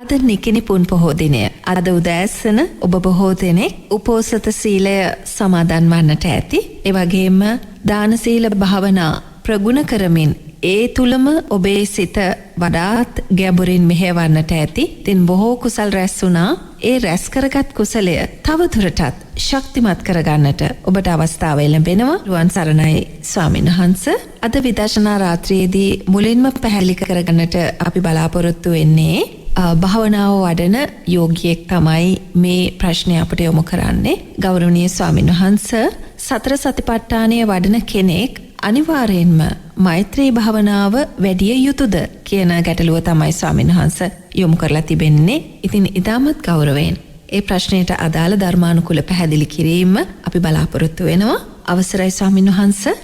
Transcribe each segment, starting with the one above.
අද නිකිණි පුන් පොහෝ දිනය. අද උදෑසන ඔබ බොහෝ දෙනෙක් උපෝසත සීලය සමාදන් වන්නට ඇති. ඒ වගේම දාන සීල භාවනා ප්‍රගුණ කරමින් ඒ තුලම ඔබේ සිත වඩාත් ගැඹුරින් මෙහෙවන්නට ඇති. ඉතින් බොහෝ කුසල් රැස් වුණා. ඒ රැස් කරගත් කුසලය තවදුරටත් ශක්තිමත් කරගන්නට ඔබට අවස්ථාව ලැබෙනවා. රුවන් සරණයි ස්වාමීන් වහන්සේ. අද විදර්ශනා රාත්‍රියේදී මුලින්ම පැහැදිලි කරගන්නට අපි බලාපොරොත්තු වෙන්නේ භාවනාව වඩන යෝගියෙක් තමයි මේ ප්‍රශ්නය අපට යොමු කරන්නේ. ගෞරවනීය ස්වාමීන් වහන්සේ, සතර සතිපට්ඨානය වඩන කෙනෙක් අනිවාර්යෙන්ම මෛත්‍රී භාවනාව වැඩිය යුතුද කියන ගැටලුව තමයි ස්වාමීන් වහන්සේ යොමු කරලා තිබෙන්නේ. ඉතින් ඉතාමත් ගෞරවයෙන් ඒ ප්‍රශ්නයට අදාළ ධර්මානුකූල පැහැදිලි කිරීම අපි බලාපොරොත්තු වෙනවා. අවසරයි ස්වාමීන් වහන්සේ.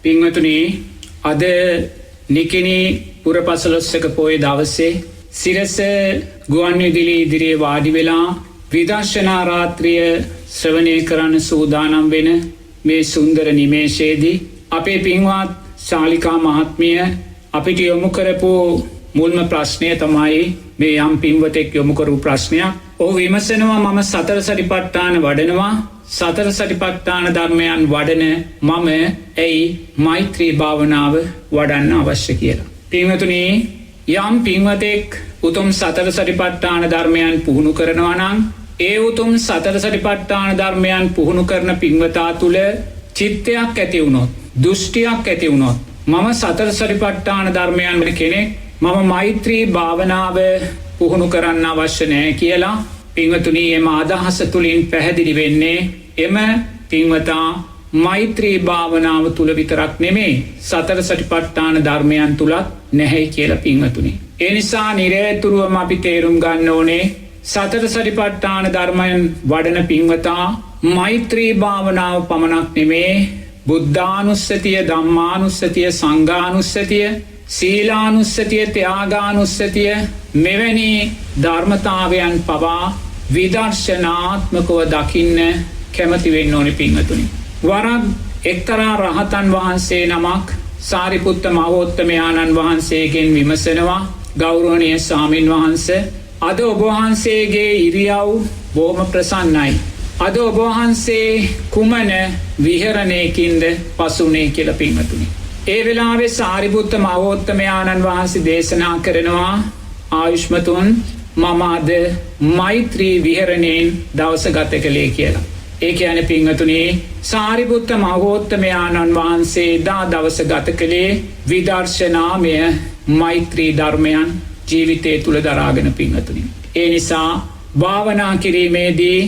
පින්වතුනි, අද නිකිණි පුරපසළොස්වක පොය දවසේ සිරස ගුවන්විදුලි ඉදිරියේ වාඩි වෙලා විදර්ශනා රාත්‍රිය ශ්‍රවණය කරන්න සූදානම් වෙන මේ සුන්දර නිමේෂයේදී අපේ පින්වත් ශාලිකා මහත්මිය අපිට යොමු කරපු මුල්ම ප්‍රශ්නය තමයි මේ යම් පින්වතෙක් යොමු කරපු ප්‍රශ්නයක්. ඔහු විමසනවා, මම සතර සතිපට්ඨාන වඩනවා. සතර සතිපට්ඨාන ධර්මයන් වඩන මම ඇයි මෛත්‍රී භාවනාව වඩන්න අවශ්‍ය කියලා. පින්වතුනි, යම් පින්වතෙක් උතුම් සතර සතිපට්ඨාන ධර්මයන් පුහුණු කරනවා නම් ඒ උතුම් සතර සතිපට්ඨාන ධර්මයන් පුහුණු කරන පින්වතා තුළ චිත්තයක් ඇති වුණොත්, දෘෂ්ටියක් ඇති වුණොත්, මම සතර සතිපට්ඨාන ධර්මයන් වල කෙනෙක්, මම මෛත්‍රී භාවනාව පුහුණු කරන්න අවශ්‍ය නැහැ කියලා පින්වතුනි එම අදහස තුලින් පැහැදිලි වෙන්නේ එම පින්වතා මෛත්‍රී භාවනාව තුල විතරක් නෙමෙයි සතර සතිපට්ඨාන ධර්මයන් තුලත් නැහැ කියලා පින්වතුනි. ඒ නිසා නිරේතුරුවම අපි තේරුම් ගන්න ඕනේ සතර සතිපට්ඨාන ධර්මයන් වඩන පින්වතා මෛත්‍රී භාවනාව පමණක් නෙමෙයි බුද්ධානුස්සතිය, ධම්මානුස්සතිය, සංඝානුස්සතිය, සීලානුස්සතිය, ත්‍යාගානුස්සතිය මෙවැනි ධර්මතාවයන් පවා විදර්ශනාත්මකව දකින්න කැමති වෙන්න ඕනේ පින්වතුනි. වරක් එක්තරා රහතන් වහන්සේ නමක් සාරිපුත්ත මහෝත්තමයාණන් වහන්සේගෙන් විමසනවා, ගෞරවනීය ස්වාමින් වහන්සේ, අද ඔබ වහන්සේගේ ඉරියව් බොහොම ප්‍රසන්නයි. අද ඔබ වහන්සේ කුමන විහරණයකින්ද පසුනේ කියලා පින්වතුනි. ඒ වෙලාවේ සාරිපුත්ත මහෝත්තමයාණන් වහන්සේ දේශනා කරනවා, ආයුෂ්මතුන්, මම අද මෛත්‍රී විහරණයෙන් දවස ගත කළේ කියලා. ඒ කියන්නේ පින්වතුනි, සාරිපුත්ත මහෝත්තමයාණන් වහන්සේ දා දවස ගත කළේ විදර්ශනාමය මෛත්‍රී ධර්මයන් ජීවිතය තුල දරාගෙන පින්වතුනි. ඒ නිසා භාවනා කිරීමේදී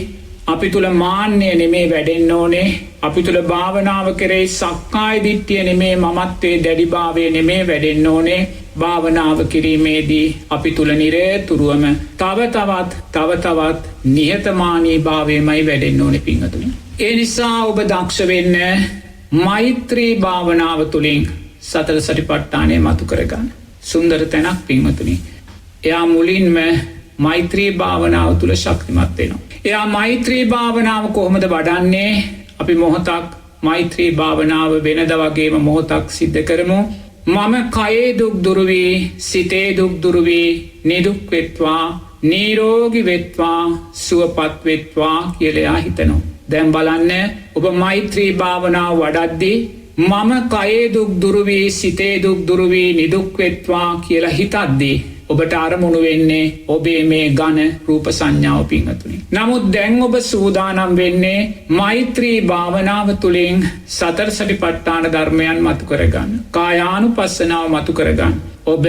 අපි තුල මාන්නය නෙමේ වැඩෙන්න ඕනේ. අපි තුල භාවනාව කරේ සක්කාය දිට්ඨිය නෙමේ, මමත්වයේ දැඩිභාවය නෙමේ වැඩෙන්න ඕනේ. භාවනාව කිරීමේදී අපි තුල නිරතුරුවම තව තවත් නිහතමානී භාවයමයි වැඩෙන්න ඕනේ පින්වතුනි. ඒ නිසා ඔබ දක්ෂ වෙන්න මෛත්‍රී භාවනාව තුලින් සතර සතිපට්ඨානය මතු කරගන්න. සුන්දර තැනක් පින්වතුනි. එයා මුලින්ම මෛත්‍රී භාවනාව තුල ශක්තිමත් වෙනවා. එයා මෛත්‍රී භාවනාව කොහොමද වඩන්නේ? අපි මොහොතක් මෛත්‍රී භාවනාව වෙනද වගේම මොහොතක් සිද්ධ කරමු. මම කයේ දුක් දුරු වී, සිතේ දුක් දුරු වී, නිදුක් වෙත්වා, නිරෝගී වෙත්වා, සුවපත් වෙත්වා කියලා හිතනවා. දැන් බලන්න, ඔබ මෛත්‍රී භාවනාව වඩද්දී මම කයේ දුක් දුරු වී, සිතේ දුක් දුරු වී, නිදුක් වෙත්වා කියලා හිතද්දී ඔබට අරමුණු වෙන්නේ ඔබේ මේ ඝන රූප සංඥාව පින්වතුනි. නමුත් දැන් ඔබ සූදානම් වෙන්නේ මෛත්‍රී භාවනාව තුළින් සතර සතිපට්ඨාන ධර්මයන් මතු කරගන්න. කායානුපස්සනාව මතු කරගන්න. ඔබ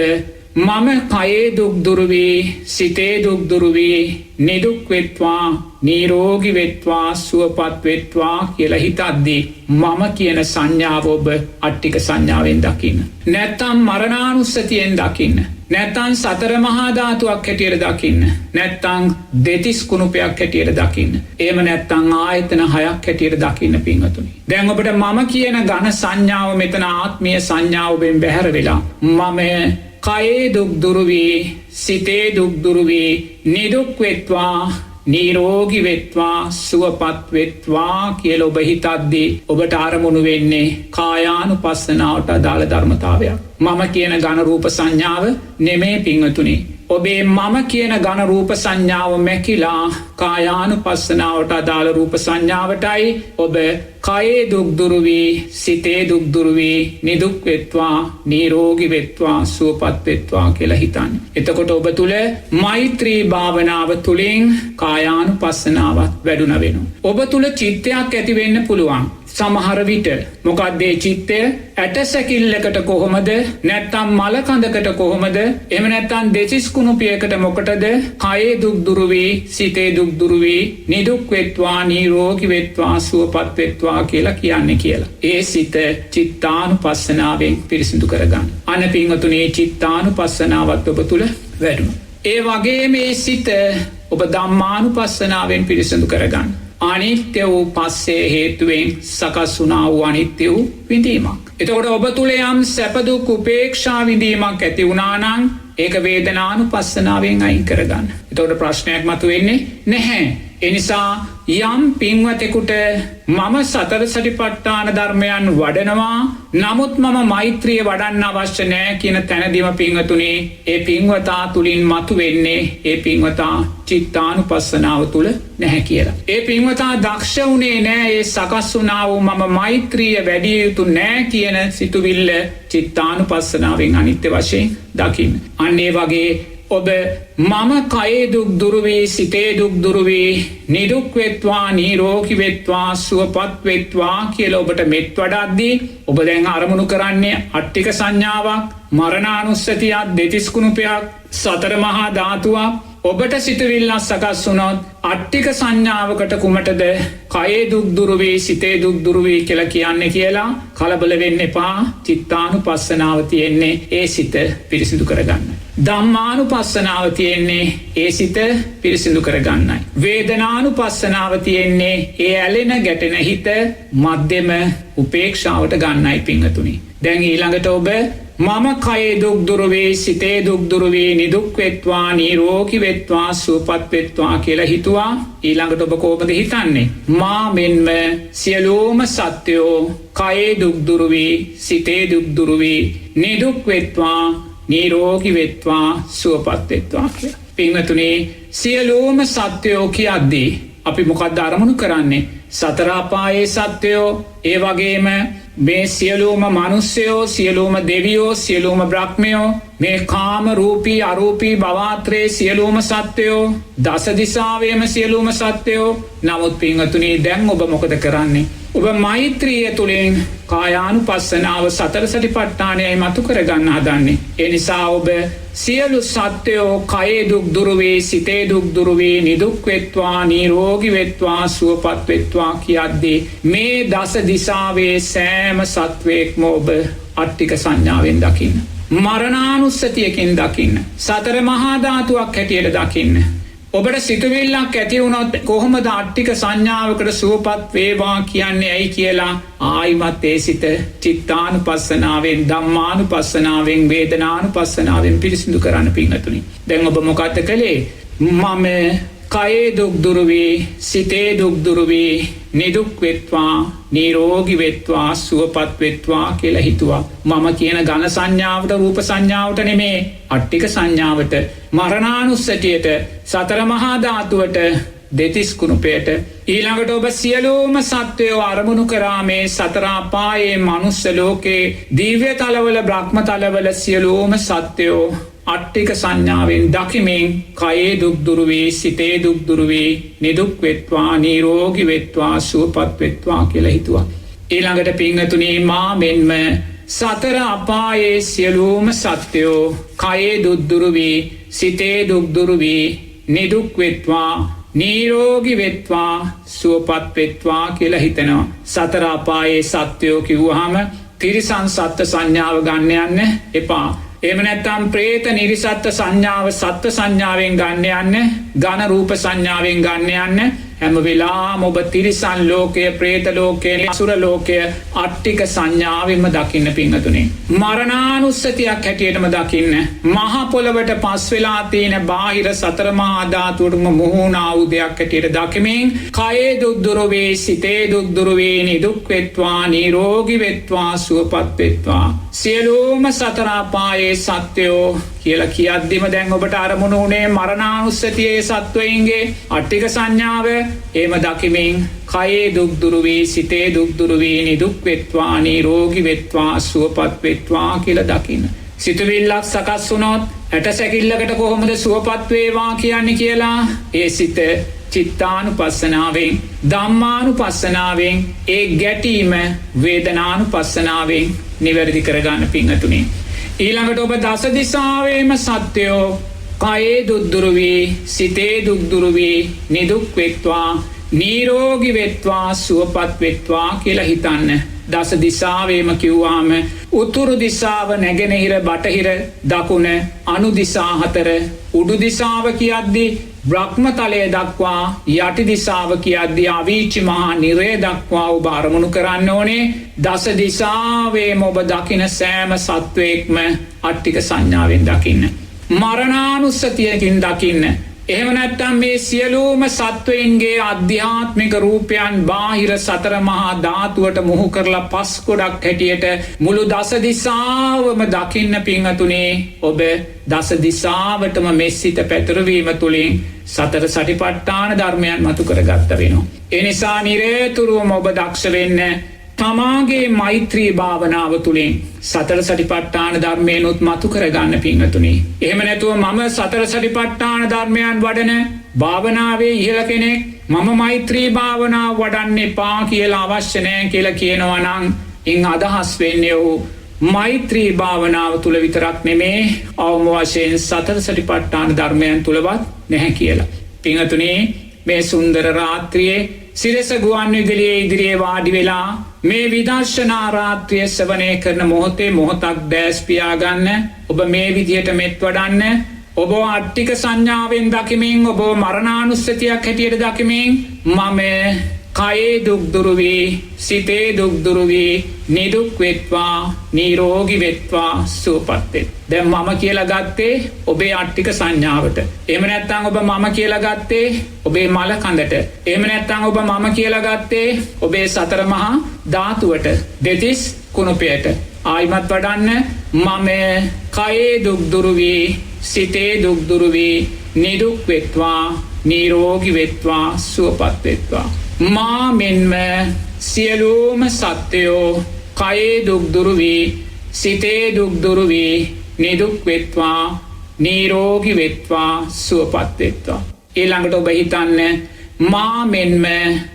මම කයේ දුක් දුරු වී, සිතේ දුක් දුරු වී, නිදුක් වෙත්වා, නිරෝගී වෙත්වා, සුවපත් වෙත්වා කියලා හිතද්දී මම කියන සංඥාව ඔබ අට්ටික සංඥාවෙන් දකින්න. නැත්තම් මරණානුස්සතියෙන් දකින්න. නැත්තං සතර මහා ධාතුවක් හැටියට දකින්න. නැත්තං දෙතිස් කුණුපයක් හැටියට දකින්න. එහෙම නැත්තං ආයතන 6ක් හැටියට දකින්න පින්වතුනි. දැන් ඔබට මම කියන ඝන සංඥාව මෙතන ආත්මීය සංඥාව ඔබෙන් බැහැර වෙලා මම කයේ දුක් දුරු වී, සිතේ දුක් දුරු වී, නිදුක් වෙත්වා, නිරෝගී වෙත්වා, සුවපත් වෙත්වා කියලා ඔබ හිතද්දී ඔබට අරමුණු වෙන්නේ කායානුපස්සනාවට අදාළ ධර්මතාවයක්. මම කියන ඝන රූප සංඥාව නෙමේ පින්වතුනි. ඔබේ මම කියන ඝන රූප සංඥාව මැකිලා කායානුපස්සනාවට අදාළ රූප සංඥාවටයි ඔබ කයේ දුක් දුරු වී සිතේ දුක් දුරු වී නිදුක් වෙත්වා නිරෝගී වෙත්වා සුවපත් වෙත්වා කියලා හිතන්න. එතකොට ඔබ තුල මෛත්‍රී භාවනාව තුලින් කායානුපස්සනාවත් වැඩුණ වෙනවා. ඔබ තුල චිත්තයක් ඇති වෙන්න පුළුවන්. සමහර විට මොකක්ද ඒ චිත්තය ඇටසැකිල්ලකට කොහොමද නැත්තම් මලකඳකට කොහොමද එහෙම නැත්තම් දෙසිස් කුණුපියකට මොකටද කයේ දුක් දුරු වී සිතේ දුක් දුරු වී නිදුක් වෙත්වා නිරෝගී වෙත්වා සුවපත් වෙත්වා කියලා කියන්නේ කියලා. ඒ සිත චිත්තානුපස්සනාවෙන් පිරිසිදු කරගන්න. අන පින්වතුනි චිත්තානුපස්සනාවත් ඔබ තුල වැඩුණා. ඒ වගේම මේ සිත ඔබ ධම්මානුපස්සනාවෙන් පිරිසිදු කරගන්න. අනිත්‍ය වූ පස්සේ හේතුවෙන් සකස් වුණා වූ අනිත්‍ය වූ විඳීමක්. එතකොට ඔබ තුල යම් සැප දුක් උපේක්ෂා විඳීමක් ඇති වුණා නම් ඒක වේදනානුපස්සනාවෙන් අයින් කරගන්න. එතකොට ප්‍රශ්නයක් මතුවෙන්නේ නැහැ. ඒ නිසා යම් පින්වතෙකුට මම සතර සටිපට්ඨාන ධර්මයන් වඩනවා නමුත් මම මෛත්‍රිය වඩන්න අවශ්‍ය නැහැ කියන තැනදීම පින්වතුනි ඒ පින්වතා තුලින් මතුවෙන්නේ ඒ පින්වතා චිත්තානුපස්සනාව තුල නැහැ කියලා. ඒ පින්වතා දක්ෂ වුණේ නැහැ ඒ සකස් වුණා වූ මම මෛත්‍රිය වැඩි යුතු නැහැ කියන සිතුවිල්ල චිත්තානුපස්සනාවෙන් අනිත්‍ය වශයෙන් දකින්න. අන්න ඒ වගේ ඔබ මම කයේ දුක් දුරු වී සිතේ දුක් දුරු වී නිදුක් වෙත්වා නිරෝගී වෙත්වා සුවපත් වෙත්වා කියලා ඔබට මෙත් වඩද්දී ඔබ දැන් අරමුණු කරන්නේ අට්ටික සංඥාවක් මරණානුස්සතියක් දෙතිස් කුණුපයක් සතර මහා ධාතුවක් ඔබට සිතුවිල්ලක් සකස් වුණොත් අට්ටික සංඥාවකට කුමටද කයේ දුක් දුරු වී සිතේ දුක් දුරු වී කියලා කියන්නේ කියලා කලබල වෙන්න එපා. චිත්තානුපස්සනාව තියෙන්නේ ඒ සිත පිරිසිදු කරගන්න. ධම්මානුපස්සනාව තියෙන්නේ ඒ සිත පිරිසිදු කරගන්නයි. වේදනානුපස්සනාව තියෙන්නේ ඒ ඇලෙන ගැටෙන හිත මධ්‍යම උපේක්ෂාවට ගන්නයි පිංගතුනි. දැන් ඊළඟට ඔබ මම කයේ දුක් දුරු වේ සිතේ දුක් දුරු වේ නිදුක් වෙත්වා නිරෝගී වෙත්වා සුවපත් වෙත්වා කියලා හිතුවා. ඊළඟට ඔබ කොහොමද හිතන්නේ? මා මෙන්ම සියලුම සත්වයෝ කයේ දුක් දුරු වේ සිතේ දුක් දුරු වේ නිදුක් වෙත්වා නිරෝගී වෙත්වා සුවපත් වෙත්වා කියලා. පින්වතුනි සියලුම සත්වයෝ කියද්දී අපි මොකක්ද අරමුණු කරන්නේ? සතර අපායේ සත්වයෝ ඒ වගේම මේ සියලුම මනුස්සයෝ සියලුම දෙවියෝ සියලුම බ්‍රහ්මයෝ මේ කාම රූපී අරූපී භවත්‍රේ සියලුම සත්වයෝ දස දිසාවේම සියලුම සත්වයෝ. නමුත් පින්වතුනි දැන් ඔබ මොකද කරන්නේ? ඔබ මෛත්‍රිය තුලින් කායානුපස්සනාව සතර සටිපට්ඨානයයි මතු කරගන්න හදන්නේ. ඒ නිසා ඔබ සියලු සත්වයෝ කයේ දුක් දුරු වේ සිතේ දුක් දුරු වේ නිදුක් වෙත්වා නිරෝගී වෙත්වා සුවපත් වෙත්වා කියද්දී මේ දස දිසාවේ සෑම සත්වයක්ම ඔබ අට්ටික සංඥාවෙන් දකින්න. මරණානුස්සතියකින් දකින්න. සතර මහා ධාතුවක් හැටියට දකින්න. ඔබට සිතුවිල්ලක් ඇති වුණොත් කොහොමද අට්ටික සංඥාවකට සුවපත් වේවා කියන්නේ ඇයි කියලා ආයිමත් ඒ සිත චිත්තානුපස්සනාවෙන් ධම්මානුපස්සනාවෙන් වේදනානුපස්සනාවෙන් පිරිසිදු කරන්න පිංගතුනි. දැන් ඔබ මොකක්ද කළේ? මම කයේ දුක් දුරු වේ සිතේ දුක් දුරු වේ නිදුක් වෙත්වා නිරෝගී වෙත්වා සුවපත් වෙත්වා කියලා හිතුවා. මම කියන ඝන සංඥාවට රූප සංඥාවට නෙමේ අට්ටික සංඥාවට මරණානුස්සතියට සතර මහා ධාතුවට දෙතිස් කුණුපයට ඊළඟට ඔබ සියලුම සත්වයෝ අරමුණු කරා මේ සතර අපායේ මනුස්ස ලෝකේ දිව්‍ය තලවල බ්‍රහ්ම තලවල සියලුම සත්වයෝ අට්ටික සංඥාවෙන් දකිමින් කයේ දුක් දුරු වේ සිතේ දුක් දුරු වේ නිදුක් වෙත්වා නිරෝගී වෙත්වා සුවපත් වෙත්වා කියලා හිතුවා. ඊළඟට පින්වතුනි මා මෙන්ම සතර අපායේ සියලුම සත්වයෝ කයේ දුක් දුරු වේ සිතේ දුක් දුරු වේ නිදුක් වෙත්වා නිරෝගී වෙත්වා සුවපත් වෙත්වා කියලා හිතනවා. සතර අපායේ සත්වයෝ කිව්වහම තිරිසන් සත්ත්ව සංඥාව ගන්න යන්න එපා. එහෙම නැත්නම් പ്രേත නිරිසත්ත්ව සංඥාව සත්ත්ව සංඥාවෙන් ගන්න යන්න ඝන රූප සංඥාවෙන් ගන්න යන්න. හැම වෙලාවම ඔබ තිරිසන් ලෝකයේ പ്രേත ලෝකයේ අසුර ලෝකයේ අට්ටික සංඥාවෙන්ම දකින්න පිංගතුනේ. මරණානුස්සතියක් හැටියටම දකින්න. මහ පොළවට පස් වෙලා තියෙන බාහිර සතර මහා ධාතුවටම මුහුණා වූ දෙයක් හැටියට දකිමින් කයේ දුක් දුරු වේ සිතේ දුක් දුරු වේ නිදුක් වෙත්වා නිරෝගී වෙත්වා සුවපත් වෙත්වා. සියලුම සතර අපායේ සත්වයෝ කියලා කියද්දිම දැන් ඔබට අරමුණු වුණේ මරණානුස්සතියේ සත්වයින්ගේ අට්ටික සංඥාව එහෙම දකිමින් කයේ දුක් දුරු වී සිතේ දුක් දුරු වී නිදුක් වෙත්වා නිරෝගී වෙත්වා සුවපත් වෙත්වා කියලා දකින්න. සිතුවිල්ලක් සකස් වුණොත් ඇට සැකිල්ලකට කොහොමද සුවපත් වේවා කියන්නේ කියලා ඒ සිත චිත්තානුපස්සනාවෙන් ධම්මානුපස්සනාවෙන් ඒ ගැටීම වේදනානුපස්සනාවෙන් නිවැරදි කරගන්න පිංගතුනි. ඊළඟට ඔබ දස දිසාවේම සත්‍යෝ කයේ දුක් දුරු වී සිතේ දුක් දුරු වී නිදුක් වෙත්වා නිරෝගී වෙත්වා සුවපත් වෙත්වා කියලා හිතන්න. දස දිසාවේම කිව්වාම උතුරු දිසාව නැගෙනහිර බටහිර දකුණ අනු දිසා හතර උඩු දිසාව කියද්දී බ්‍රහ්මතලය දක්වා යටි දිසාව කියද්දී අවීචි මහා නිරය දක්වා ඔබ අරමුණු කරන්න ඕනේ. දස දිසාවේම ඔබ දකින සෑම සත්වයක්ම අට්ටික සංඥාවෙන් දකින්න. මරණානුස්සතියකින් දකින්න. එහෙම නැත්නම් මේ සියලුම සත්වයින්ගේ අධ්‍යාත්මික රූපයන් බාහිර සතර මහා ධාතුවට මුහු කරලා පස් ගොඩක් හැටියට මුළු දස දිසාවම දකින්න පිංගතුනේ ඔබ දස දිසාවටම මෙසිත පැතිරවීම තුලින් සතර සටිපට්ඨාන ධර්මයන් මතු කරගත්ත වෙනවා. ඒ නිසා නිරේතුරුවම ඔබ දක්ෂ වෙන්න තමාගේ මෛත්‍රී භාවනාව තුළින් සතර සටිපට්ඨාන ධර්මයනුත් මතු කරගන්න පිංගතුනි. එහෙම නැතුව මම සතර සටිපට්ඨාන ධර්මයන් වඩන භාවනාවේ ඉහළ කෙනෙක් මම මෛත්‍රී භාවනාව වඩන්න එපා කියලා අවශ්‍ය නැහැ කියලා කියනවා නම් ඉන් අදහස් වෙන්නේ ඔහු මෛත්‍රී භාවනාව තුළ විතරක් නෙමේ අවම වශයෙන් සතර සටිපට්ඨාන ධර්මයන් තුලවත් නැහැ කියලා. පිංගතුනි මේ සුන්දර රාත්‍රියේ සිරස ගුවන් විදුලියේ ඉදිරියේ වාඩි වෙලා මේ විදර්ශනා රාත්‍රිය සවනය කරන මොහොතේ මොහොතක් දැස් පියාගන්න. ඔබ මේ විදියට මෙත් වඩන්න. ඔබ අට්ටික සංඥාවෙන් දකිමින් ඔබ මරණානුස්සතියක් හැටියට දකිමින් මම කයේ දුක් දුරු වී සිතේ දුක් දුරු වී නිදුක් වෙත්වා නිරෝගී වෙත්වා සුවපත් වෙත්. දැන් මම කියලා ගත්තේ ඔබේ අට්ටික සංඥාවට. එහෙම නැත්නම් ඔබ මම කියලා ගත්තේ ඔබේ මල කඳට. එහෙම නැත්නම් ඔබ මම කියලා ගත්තේ ඔබේ සතර මහා ධාතුවට. දෙතිස් කුණුපයට. ආයිමත් වඩන්න මම කයේ දුක් දුරු වී සිතේ දුක් දුරු වී නිදුක් වෙත්වා නිරෝගී වෙත්වා සුවපත් වෙත්වා. මා මෙන්ම සියලුම සත්වයෝ කයේ දුක් දුරු වී සිතේ දුක් දුරු වී නිදුක් වෙත්වා නිරෝගී වෙත්වා සුවපත් වෙත්වා. ඊළඟට ඔබ හිතන්න මා මෙන්ම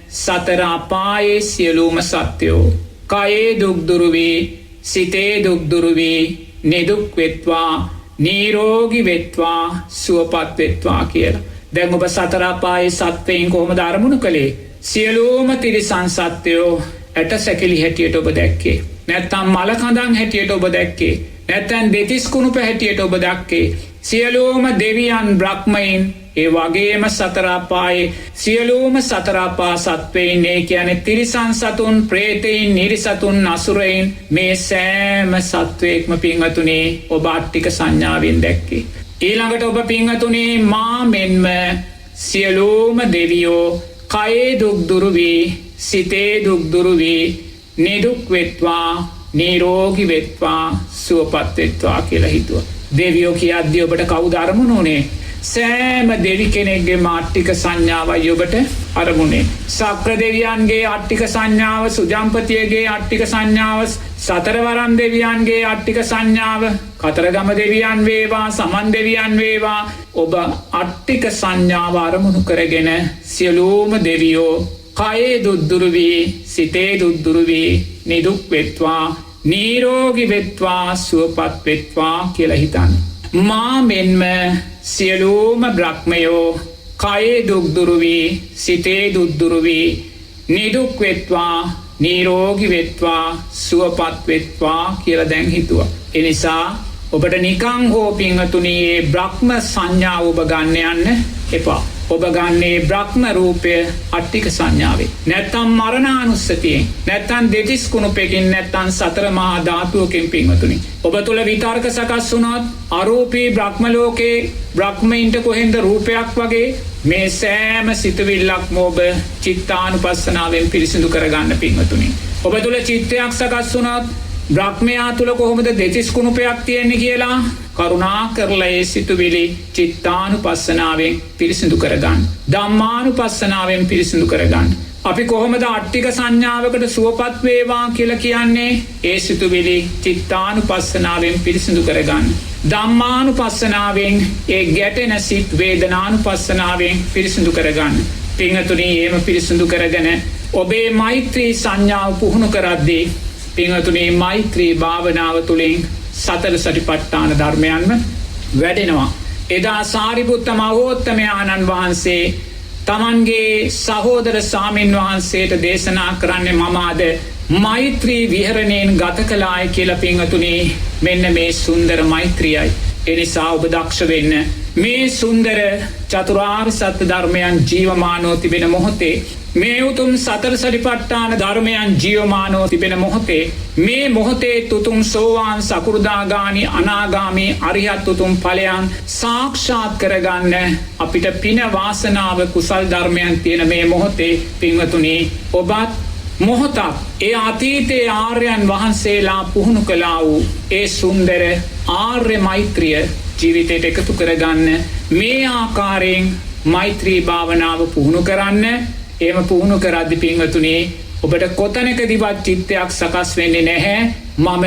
සතර අපායේ සියලුම සත්වයෝ කයේ දුක් දුරු වී සිතේ දුක් දුරු වී නිදුක් වෙත්වා නිරෝගී වෙත්වා සුවපත් වෙත්වා කියලා. දැන් ඔබ සතර අපායේ සත්වයින් කොහොමද අරමුණු කළේ? සියලුම තිරිසන් සත්වයෝ ඇට සැකිලි හැටියට ඔබ දැක්කේ. නැත්තම් මල කඳන් හැටියට ඔබ දැක්කේ. නැත්තම් දෙතිස් කුණුප හැටියට ඔබ දැක්කේ. සියලුම දෙවියන් බ්‍රහ්මයන් ඒ වගේම සතර අපායේ සියලුම සතර අපා සත්වයින් ඒ කියන්නේ තිරිසන් සතුන් ප්‍රේතයින් නිරිසතුන් අසුරයින් මේ සෑම සත්වයක්ම පින්වතුනි ඔබ අට්ටික සංඥාවෙන් දැක්කේ. ඊළඟට ඔබ පින්වතුනි මා මෙන්ම සියලුම දෙවියෝ කයේ දුක් දුරු වී සිතේ දුක් දුරු වී නිදුක් වෙත්වා නිරෝගී වෙත්වා සුවපත් වෙත්වා කියලා හිතුවා. දෙවියෝ කියද්දී ඔබට කවුද අරමුණු උනේ? සෑම දෙවි කෙනෙක්ගේ අට්ටික සංඥාවයි ඔබට අරමුණේ. සක්‍ර දෙවියන්ගේ අට්ටික සංඥාව, සුජම්පතියගේ අට්ටික සංඥාව, සතරවරම් දෙවියන්ගේ අට්ටික සංඥාව, කතරගම දෙවියන් වේවා, සමන් දෙවියන් වේවා, ඔබ අට්ටික සංඥාව අරමුණු කරගෙන සියලුම දෙවියෝ කයේ දුක් දුරු වී සිතේ දුක් දුරු වී නිදුක් වෙත්වා නිරෝගී වෙත්වා සුවපත් වෙත්වා කියලා හිතන්න. මා මෙන්ම සියලුම බ්‍රහ්මයෝ කයේ දුක් දුරු වී සිතේ දුක් දුරු වී නිදුක් වෙත්වා නිරෝගී වෙත්වා සුවපත් වෙත්වා කියලා දැන් හිතුවා. ඒ නිසා ඔබට නිකං හෝ පින්වතුනි මේ බ්‍රහ්ම සංඥාව ඔබ ගන්න යන්න එපා. ඔබ ගන්නේ බ්‍රහ්ම රූපය අට්ටික සංඥාවේ. නැත්තම් මරණානුස්සතියෙන්, නැත්තම් දෙතිස් කුණුපෙකින්, නැත්තම් සතර මහා ධාතුවකින් පින්වතුනි. ඔබ තුල විතර්ක සකස් වුණොත් අරූපී බ්‍රහ්ම ලෝකේ බ්‍රහ්මයින්ට කොහෙන්ද රූපයක් වගේ මේ සෑම සිතුවිල්ලක්ම ඔබ චිත්තානුපස්සනාවෙන් පිරිසිදු කරගන්න පින්වතුනි. ඔබ තුල චිත්තයක් සකස් වුණොත් බ්‍රහ්මයා තුල කොහොමද දෙතිස් කුණුපයක් තියෙන්නේ කියලා කරුණා කරලා ඒ සිතුවිලි චිත්තානුපස්සනාවෙන් පිරිසිදු කරගන්න. ධම්මානුපස්සනාවෙන් පිරිසිදු කරගන්න. අපි කොහොමද අට්ටික සංඥාවකට සුවපත් වේවා කියලා කියන්නේ? ඒ සිතුවිලි චිත්තානුපස්සනාවෙන් පිරිසිදු කරගන්න. ධම්මානුපස්සනාවෙන් ඒ ගැටෙන සිත් වේදනානුපස්සනාවෙන් පිරිසිදු කරගන්න. පින්වතුනි, එහෙම පිරිසිදු කරගෙන ඔබේ මෛත්‍රී සංඥාව පුහුණු කරද්දී පින්වතුනි, මෛත්‍රී භාවනාව තුළින් සතර සටිපට්ඨාන ධර්මයන්ම වැඩෙනවා. එදා සාරිපුත්ත මහෝත්තමයාණන් වහන්සේ තමන්ගේ සහෝදර ස්වාමීන් වහන්සේට දේශනා කරන්නේ මම අද මෛත්‍රී විහරණයෙන් ගත කළායි කියලා. පින්වතුනි, මෙන්න මේ සුන්දර මෛත්‍රියයි. එනිසා ඔබ දක්ෂ වෙන්න මේ සුන්දර චතුරාර්ය සත්‍ය ධර්මයන් ජීවමානව තිබෙන මොහොතේ, මේ උතුම් සතර සටිපට්ඨාන ධර්මයන් ජීවමානව තිබෙන මොහොතේ, මේ මොහොතේ තුතුම් සෝවාන් සකෘදාගාමි අනාගාමි අරිහත් උතුම් ඵලයන් සාක්ෂාත් කරගන්න අපිට පින වාසනාව කුසල් ධර්මයන් තියෙන මේ මොහොතේ පින්වතුනි, ඔබත් මොහොතක් ඒ අතීතයේ ආර්යයන් වහන්සේලා පුහුණු කළා වූ ඒ සුන්දර ආර්ය මෛත්‍රිය ජීවිතයට එකතු කරගන්න. මේ ආකාරයෙන් මෛත්‍රී භාවනාව පුහුණු කරන්න. එහෙම පුහුණු කරද්දී පින්වතුනි, ඔබට කොතැනකදීවත් චිත්තයක් සකස් වෙන්නේ නැහැ මම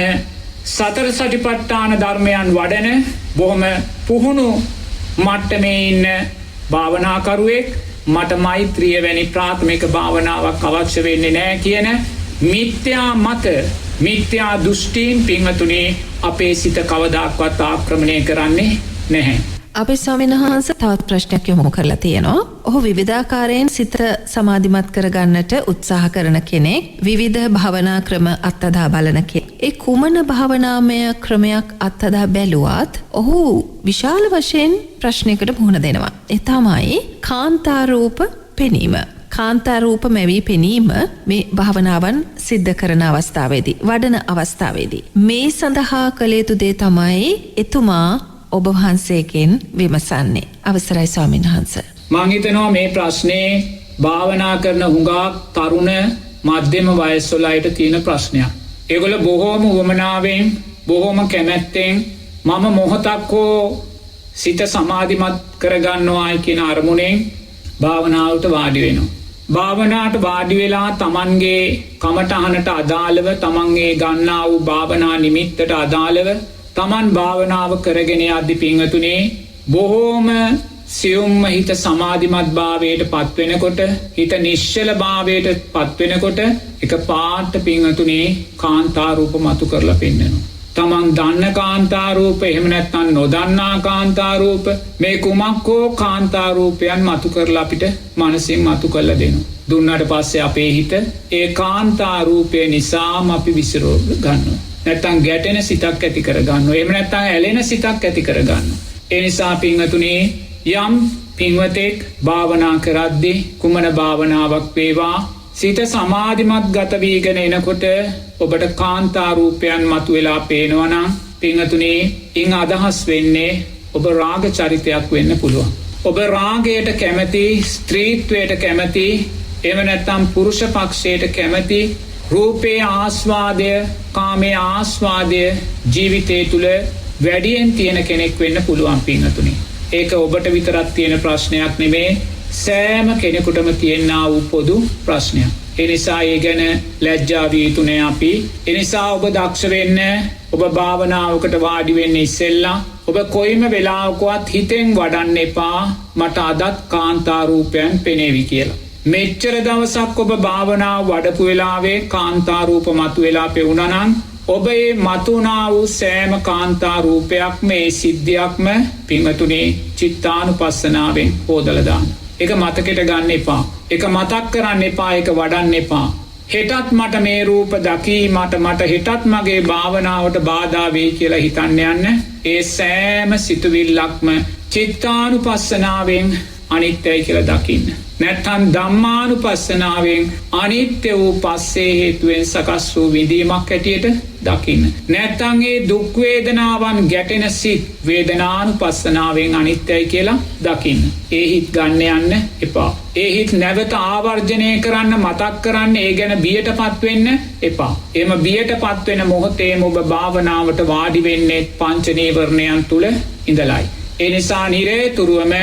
සතර සටිපට්ඨාන ධර්මයන් වඩන බොහොම පුහුණු මට්ටමේ ඉන්න භාවනාකරුවෙක්, මට මෛත්‍රිය වැනි ප්‍රාථමික භාවනාවක් අවශ්‍ය වෙන්නේ නැහැ කියන මිත්‍යා මත, මිත්‍යා දෘෂ්ටීන් පින්වතුනි අපේ සිත කවදාක්වත් ආක්‍රමණය කරන්නේ නැහැ. අපේ ස්වාමීන් වහන්සේ තවත් ප්‍රශ්නයක් යොමු කරලා තියෙනවා. ඔහු විවිධාකාරයෙන් සිත සමාධිමත් කරගන්නට උත්සාහ කරන කෙනෙක්, විවිධ භාවනා ක්‍රම අත්දැක බලන කෙනෙක්. ඒ කුමන භාවනාමය ක්‍රමයක් අත්දැක බැලුවත් ඔහු විශාල වශයෙන් ප්‍රශ්නයකට මුහුණ දෙනවා. ඒ තමයි කාන්තාරූප පෙනීම. කාන්තාරූප මැවී පෙනීම මේ භාවනාවන් සිද්ධ කරන අවස්ථාවේදී, වඩන අවස්ථාවේදී මේ සඳහා කළ යුතු දේ තමයි එතුමා ඔබ වහන්සේගෙන් විමසන්නේ. අවසරයි ස්වාමීන් වහන්සේ. මම හිතනවා මේ ප්‍රශ්නේ භාවනා කරන හුඟක් තරුණ මධ්‍යම වයස්වල අයට තියෙන ප්‍රශ්නයක්. ඒගොල්ලෝ බොහෝම උවමනාවෙන්, බොහෝම කැමැත්තෙන් මම මොහොතක් හෝ සිත සමාධිමත් කරගන්නවායි කියන අරමුණෙන් භාවනාවට වාඩි වෙනවා. භාවනාවට වාඩි වෙලා තමන්ගේ කමටහනට අදාළව, තමන්ගේ ගන්නා වූ භාවනා නිමිත්තට අදාළව තමන් භාවනාව කරගෙන යද්දී පින්වතුනි, බොහෝම සියුම්ම හිත සමාධිමත් භාවයට පත්වෙනකොට, හිත නිශ්චල භාවයට පත්වෙනකොට එකපාරට පින්වතුනි කාන්තාරූප මතු කරලා පෙන්නනවා. තමන් දන්න කාන්තාරූප, එහෙම නැත්නම් නොදන්නා කාන්තාරූප, මේ කුමක් හෝ කාන්තාරූපයන් මතු කරලා අපිට මනසින් මතු කරලා දෙනවා. දුන්නාට පස්සේ අපේ හිත ඒ කාන්තාරූපය නිසාම අපි විසිරව ගන්නවා. නැත්තම් ගැටෙන සිතක් ඇති කරගන්නවා. එහෙම නැත්තම් ඇලෙන සිතක් ඇති කරගන්නවා. ඒ නිසා පින්වතුනි, යම් පින්වතෙක් භාවනා කරද්දී කුමන භාවනාවක් වේවා, සිත සමාධිමත් ගත වීගෙන එනකොට ඔබට කාන්තා රූපයන් මතුවලා පේනවා නම් පින්වතුනි, ඉන් අදහස් වෙන්නේ ඔබ රාග චරිතයක් වෙන්න පුළුවන්. ඔබ රාගයට කැමති, ස්ත්‍රීත්වයට කැමති, එහෙම නැත්තම් පුරුෂ පක්ෂයට කැමති, රූපේ ආස්වාදය, කාමයේ ආස්වාදය ජීවිතය තුළ වැඩියෙන් තියෙන කෙනෙක් වෙන්න පුළුවන් පින්වතුනි. ඒක ඔබට විතරක් තියෙන ප්‍රශ්නයක් නෙමේ, සෑම කෙනෙකුටම තියෙනා වූ පොදු ප්‍රශ්නයක්. ඒ නිසා ඒ ගැන ලැජ්ජා විය යුතු නෑ අපි. ඒ නිසා ඔබ දක්ෂ වෙන්න, ඔබ භාවනාවකට වාඩි වෙන්න ඉස්සෙල්ලා ඔබ කොයිම වෙලාවකවත් හිතෙන් වඩන්න එපා මට අදත් කාන්තා රූපයන් පෙනේවි කියලා. මෙච්චර දවසක් ඔබ භාවනාව වඩපු වෙලාවේ කාන්තා රූප මතුවලා පෙවුනා නම් ඔබ ඒ මතුණා වූ සෑම කාන්තා රූපයක්ම, මේ සිද්ධියක්ම පින්වතුනි චිත්තානුපස්සනාවෙන් හොදලා දාන්න. ඒක මතකෙට ගන්න එපා. ඒක මතක් කරන්න එපා. ඒක වඩන්න එපා. හෙටත් මට මේ රූප දකීමට මට හෙටත් මගේ භාවනාවට බාධා වෙයි කියලා හිතන්න යන්න. ඒ සෑම සිතුවිල්ලක්ම චිත්තානුපස්සනාවෙන් අනිත්‍යයි කියලා දකින්න. නැත්නම් ධම්මානුපස්සනාවෙන් අනිත්‍ය වූ පස්සේ හේතුවෙන් සකස් වූ විඳීමක් හැටියට දකින්න. නැත්තං ඒ දුක් වේදනාවන් ගැටෙන සිත් වේදනානුපස්සනාවෙන් අනිත්‍යයි කියලා දකින්න. ඒ හිත් ගන්න යන්න එපා. ඒ හිත් නැවත ආවර්ජනය කරන්න මතක් කරන්න ඒ ගැන බියට පත්වෙන්න එපා. එම බියට පත්වෙන මොහොතේම ඔබ භාවනාවට වාඩි වෙන්නේ පංච නීවරණයන් තුල ඉඳලයි. ඒ නිසා නිරේතුරුවම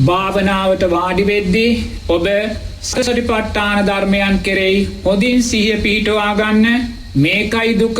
භාවනාවට වාඩි වෙද්දී ඔබ සතිපට්ඨාන ධර්මයන් කෙරෙහි හොඳින් සිහිය පිහිටවා ගන්න. මේකයි දුක,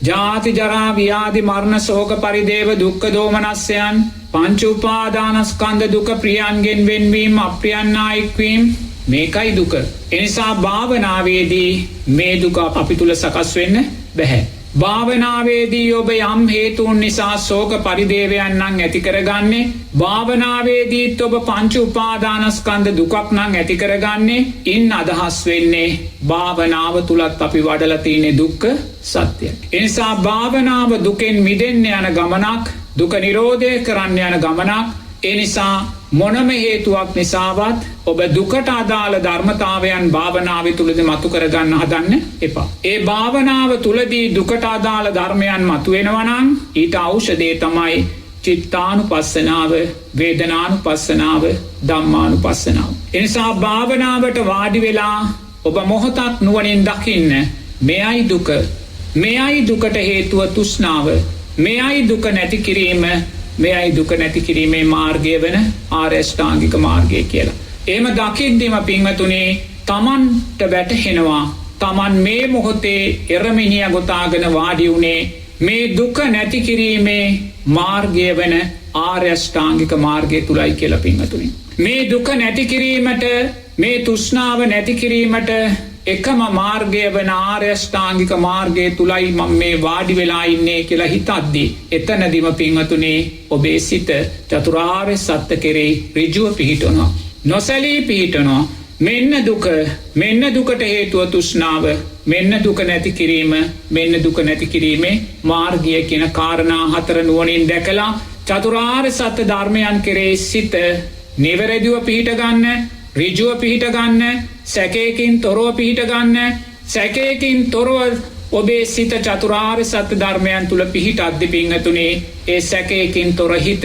ජාති ජරා ව්‍යාධි මරණ ශෝක පරිදේව දුක්ඛ දෝමනස්යන්, පංච උපාදානස්කන්ධ දුක, ප්‍රියන්ගෙන් වෙන්වීම, අප්‍රියන් එක්වීම, මේකයි දුක. එනිසා භාවනාවේදී මේ දුක අපි තුල සකස් වෙන්න බැහැ. භාවනාවේදී ඔබ යම් හේතුන් නිසා ශෝක පරිදේවයන් නම් ඇති කරගන්නේ, භාවනාවේදීත් ඔබ පංච උපාදානස්කන්ධ දුකක් නම් ඇති කරගන්නේ, ඉන් අදහස් වෙන්නේ භාවනාව තුලත් අපි වඩලා තියෙන දුක්ඛ සත්‍යය. එනිසා භාවනාව දුකෙන් මිදෙන්න යන ගමනක්, දුක නිරෝධය කරන්න යන ගමනක්. ඒ නිසා මොනම හේතුවක් නිසාවත් ඔබ දුකට අදාළ ධර්මතාවයන් භාවනාවේ තුලදී මතු කරගන්න හදන්න එපා. ඒ භාවනාව තුලදී දුකට අදාළ ධර්මයන් මතුවෙනවා නම් ඊට ඖෂධය තමයි චිත්තානුපස්සනාව, වේදනානුපස්සනාව, ධම්මානුපස්සනාව. එනිසා භාවනාවට වාඩි වෙලා ඔබ මොහොතක් නුවණින් දකින්න, මෙයයි දුක, මෙයයි දුකට හේතුව තෘෂ්ණාව, මෙයයි දුක නැති කිරීම, මෙයයි දුක නැති කිරීමේ මාර්ගය වන ආර්ය අෂ්ටාංගික මාර්ගය කියලා. එහෙම දකිද්දිම පින්වතුනි තමන්ට වැටහෙනවා තමන් මේ මොහොතේ එරමිනිය ගොතාගෙන වාඩි උනේ මේ දුක නැති කිරීමේ මාර්ගය වන ආර්ය අෂ්ටාංගික මාර්ගය තුලයි කියලා පින්වතුනි. මේ දුක නැති කිරීමට, මේ තෘෂ්ණාව නැති කිරීමට එකම මාර්ගය වන ආර්ය අෂ්ටාංගික මාර්ගය තුලයි මම මේ වාඩි වෙලා ඉන්නේ කියලා හිතද්දී එතනදිම පින්වතුනි ඔබේ සිත චතුරාර්ය සත්‍ය කෙරෙහි ඍජුව පිහිටනවා, නොසැලී පිහිටනවා. මෙන්න දුක, මෙන්න දුකට හේතුව තෘෂ්ණාව, මෙන්න දුක නැති කිරීම, මෙන්න දුක නැති කිරීමේ මාර්ගය කියන කාරණා හතර නුවණින් දැකලා චතුරාර්ය සත්‍ය ධර්මයන් කෙරෙහි සිත නිවැරදිව පිහිට ගන්න, ඍජුව පිහිට ගන්න, සැකයකින් තොරව පිහිට ගන්න. සැකයකින් තොරව ඔබේ සිත චතුරාර්ය සත්‍ය ධර්මයන් තුල පිහිටද්දී පින්වතුනි ඒ සැකයකින් තොර හිත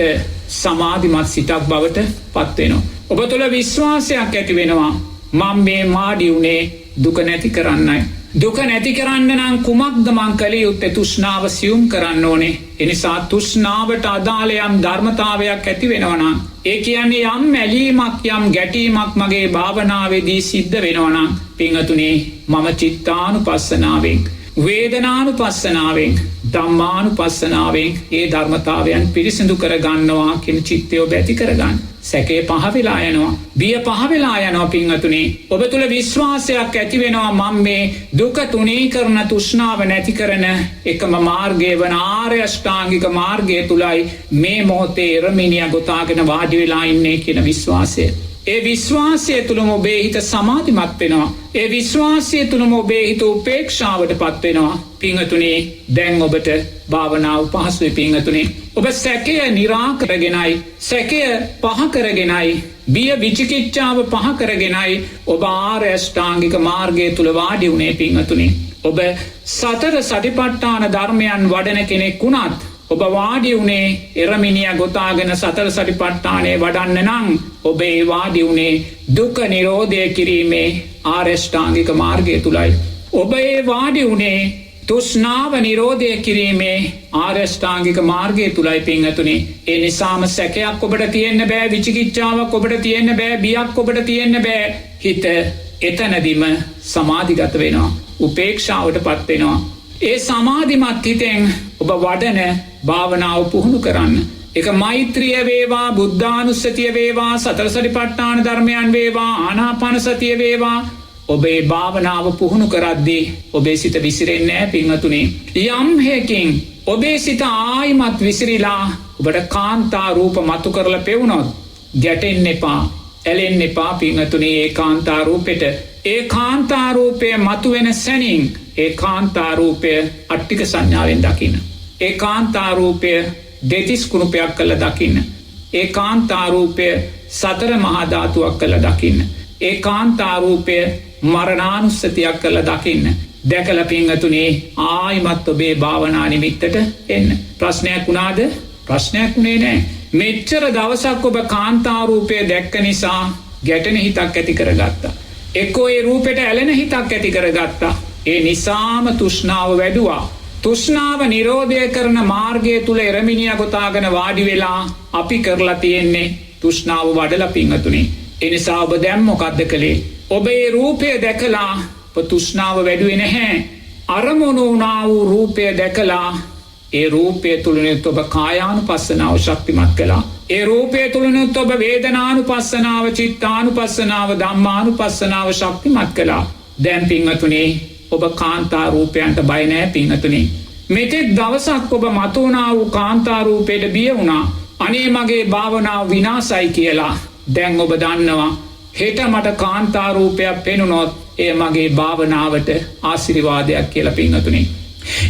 සමාධිමත් සිතක් බවට පත් වෙනවා. ඔබ තුල විශ්වාසයක් ඇති වෙනවා මම මේ මාඩි උනේ දුක නැති කරන්නයි. දුක නැති කරන්න නම් කුමක්ද මං කළ යුත්තේ? තෘෂ්ණාව සියුම් කරන්න ඕනේ. එනිසා තෘෂ්ණාවට අදාළ යම් ධර්මතාවයක් ඇති වෙනවා නම්, ඒ කියන්නේ යම් ඇලීමක්, යම් ගැටීමක් මගේ භාවනාවේදී සිද්ධ වෙනවා නම් පින්වතුනි මම චිත්තානුපස්සනාවෙන්, වේදනානුපස්සනාවෙන්, ධම්මානුපස්සනාවෙන් ඒ ධර්මතාවයන් පිරිසිදු කර ගන්නවා කියන චිත්තය ඔබ ඇති කරගන්න. සැකේ පහ වෙලා යනවා, බිය පහ වෙලා යනවා පින්වතුනි. ඔබ තුල විශ්වාසයක් ඇති වෙනවා මම මේ දුක තුනී කරන, තෘෂ්ණාව නැති කරන එකම මාර්ගය වන ආර්ය අෂ්ටාංගික මාර්ගය තුලයි මේ මොහොතේ එරමිනිය ගොතාගෙන වාඩි වෙලා ඉන්නේ කියන විශ්වාසය. ඒ විශ්වාසය තුලම ඔබේ හිත සමාධිමත් වෙනවා. ඒ විශ්වාසය තුලම ඔබේ හිත උපේක්ෂාවට පත් වෙනවා. පින්වතුනි දැන් ඔබට භාවනාව පහසුයි පින්වතුනි. ඔබ සැකය निराකරගෙනයි, සැකය පහ කරගෙනයි, බිය විචිකිච්ඡාව පහ කරගෙනයි ඔබ ආර්ය අෂ්ටාංගික මාර්ගය තුල වාඩි උනේ පින්වතුනි. ඔබ සතර සතිපට්ඨාන ධර්මයන් වඩන කෙනෙක් වුණත් ඔබ වාඩි උනේ එරමිනිය ගොතාගෙන සතර සතිපට්ඨානය වඩන්න නම් ඔබ ඒ වාඩි උනේ දුක නිරෝධය කිරීමේ ආර්ය අෂ්ටාංගික මාර්ගය තුලයි. ඔබ ඒ වාඩි උනේ තෘෂ්ණාව නිරෝධය කිරීමේ ආර්ය අෂ්ටාංගික මාර්ගය තුලයි පින්වතුනි. ඒ නිසාම සැකයක් ඔබට තියෙන්න බෑ, විචිකිච්ඡාවක් ඔබට තියෙන්න බෑ, බියක් ඔබට තියෙන්න බෑ. හිත එතනදිම සමාධිගත වෙනවා, උපේක්ෂාවටපත් වෙනවා. ඒ සමාධිමත් හිතෙන් ඔබ වඩන භාවනාව පුහුණු කරන්න. ඒක මෛත්‍රිය වේවා, බුද්ධානුස්සතිය වේවා, සතර සතිපට්ඨාන ධර්මයන් වේවා, ආනාපාන සතිය වේවා. ඔබේ භාවනාව පුහුණු කරද්දී ඔබේ සිත විසිරෙන්නේ නැහැ පින්වතුනි. යම් හේකින් ඔබේ සිත ආයිමත් විසිරිලා ඔබට කාන්තා රූප මතු කරලා පෙවුනොත් ගැටෙන්න එපා, ඇලෙන්න එපා පින්වතුනි. ඒ කාන්තා රූපෙට, ඒ කාන්තා රූපය මතුවෙන සැනින් ඒ කාන්තා රූපය අට්ටික සංඥාවෙන් දකින්න. ඒ කාන්තා රූපය දෙතිස් කුණුපයක් කළා දකින්න. ඒ කාන්තා රූපය සතර මහා ධාතුවක් කළා දකින්න. ඒ කාන්තා රූපය මරණානුස්සතියක් කළා දකින්න. දැකලා පින්වතුනි ආයිමත් ඔබේ භාවනා නිමිත්තට එන්න. ප්‍රශ්නයක් වුණාද? ප්‍රශ්නයක් වුණේ නැහැ. මෙච්චර දවසක් ඔබ කාන්තා රූපය දැක්ක නිසා ගැටෙන හිතක් ඇති කරගත්තා. එක්කෝ ඒ රූපෙට ඇලෙන හිතක් ඇති කරගත්තා. ඒ නිසාම තෘෂ්ණාව වැඩුවා. තෘෂ්ණාව නිරෝධය කරන මාර්ගය තුල එරමිනියා ගොතාගෙන වාඩි වෙලා අපි කරලා තියෙන්නේ තෘෂ්ණාව වඩලා පින්වතුනි. ඒ නිසා ඔබ දැන් මොකද්ද කළේ? ඔබ ඒ රූපය දැකලා තෘෂ්ණාව වැඩුවේ නැහැ. අරමුණු වුණා වූ රූපය දැකලා ඒ රූපය තුලනොත් ඔබ කායානුපස්සනාව ශක්තිමත් කළා. ඒ රූපය තුලනොත් ඔබ වේදනානුපස්සනාව, චිත්තානුපස්සනාව, ධම්මානුපස්සනාව ශක්තිමත් කළා. දැන් පින්වතුනි ඔබ කාන්තා රූපයන්ට බය නැහැ පින්වතුනි. මෙතෙක් දවසක් ඔබ මතුවනා වූ කාන්තා රූපයට බිය වුණා. අනේ මගේ භාවනාව විනාශයි කියලා. දැන් ඔබ දන්නවා හෙට මට කාන්තා රූපයක් පෙනුනොත් එය මගේ භාවනාවට ආශිර්වාදයක් කියලා පින්වතුනි.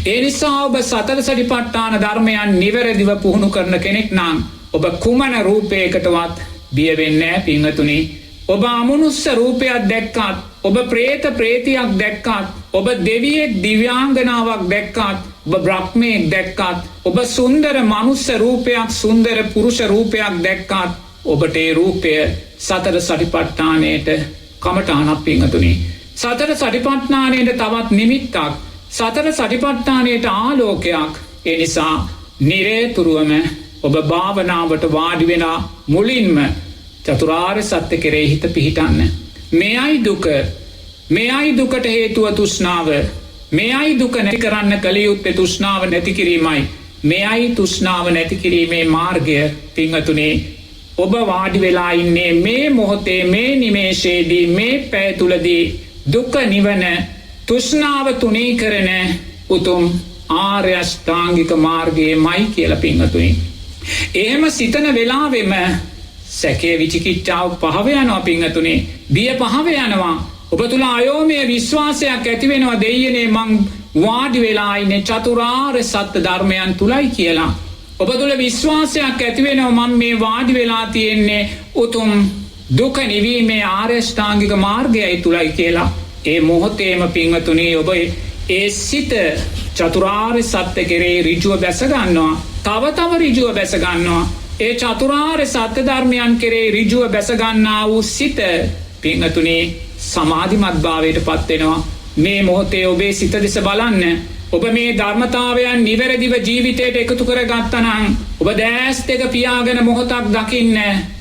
ඒ නිසා ඔබ සතර සතිපට්ඨාන ධර්මයන් නිවැරදිව පුහුණු කරන කෙනෙක් නම් ඔබ කුමන රූපයකටවත් බිය වෙන්නේ නැහැ පින්වතුනි. ඔබ අමනුෂ්‍ය රූපයක් දැක්කත්, ඔබ ප්‍රේත ප්‍රේතියක් දැක්කත්, ඔබ දෙවියෙක් දිව්‍යාංගනාවක් දැක්කත්, ඔබ බ්‍රහ්මයෙක් දැක්කත්, ඔබ සුන්දර මනුෂ්‍ය රූපයක්, සුන්දර පුරුෂ රූපයක් දැක්කත්, ඔබට ඒ රූපය සතර සතිපට්ඨානයට කමඨාණක් පින්වතුනි. සතර සතිපට්ඨානයට තවත් නිමිත්තක්, සතර සතිපට්ඨානයට ආලෝකයක්. ඒ නිසා නිරේතුරුවම ඔබ භාවනාවට වාඩි වෙන මුලින්ම චතුරාර්ය සත්‍ය කෙරෙහි හිත පිහිටන්න. මෙයයි දුක, මෙයයි දුකට හේතුව තෘෂ්ණාව, මෙයයි දුක නැති කරන්න කල යුත්තේ තෘෂ්ණාව නැති කිරීමයි. මෙයයි තෘෂ්ණාව නැති කිරීමේ මාර්ගය පින්වතුනි. ඔබ වාඩි වෙලා ඉන්නේ මේ මොහොතේ, මේ නිමේෂයේදී, මේ පැය තුලදී දුක නිවන, තෘෂ්ණාව තුනී කරන උතුම් ආර්ය අෂ්ටාංගික මාර්ගයමයි කියලා පින්වතුනි. එහෙම සිතන වෙලාවෙම සැකේ විචිකිච්ඡාව පහව යනවා පින්වතුනි. බිය පහව යනවා. ඔබ තුල අයෝමය විශ්වාසයක් ඇති වෙනවා දෙයියනේ මං වාඩි වෙලා ඉන්නේ චතුරාර්ය සත්‍ය ධර්මයන් තුලයි කියලා. ඔබ තුල විශ්වාසයක් ඇති වෙනවා මම මේ වාඩි වෙලා තියෙන්නේ උතුම් දුක නිවීමේ ආර්ය අෂ්ටාංගික මාර්ගයයි තුලයි කියලා. ඒ මොහොතේම පින්වතුනි ඔබ ඒ සිත චතුරාර්ය සත්‍ය කෙරේ ඍජුව බැස ගන්නවා. තව ඍජුව බැස ගන්නවා. ඒ චතුරාර්ය සත්‍ය ධර්මයන් කෙරේ ඍජුව බැස ගන්නා වූ සිත පින්වතුනි සමාධිමත් භාවයට පත් වෙනවා. මේ මොහොතේ ඔබේ සිත දෙස බලන්න. ඔබ මේ ධර්මතාවයන් නිවැරදිව ජීවිතයට එකතු කරගත්තා නම් ඔබ දැස් දෙක පියාගෙන මොහොතක් දකින්න.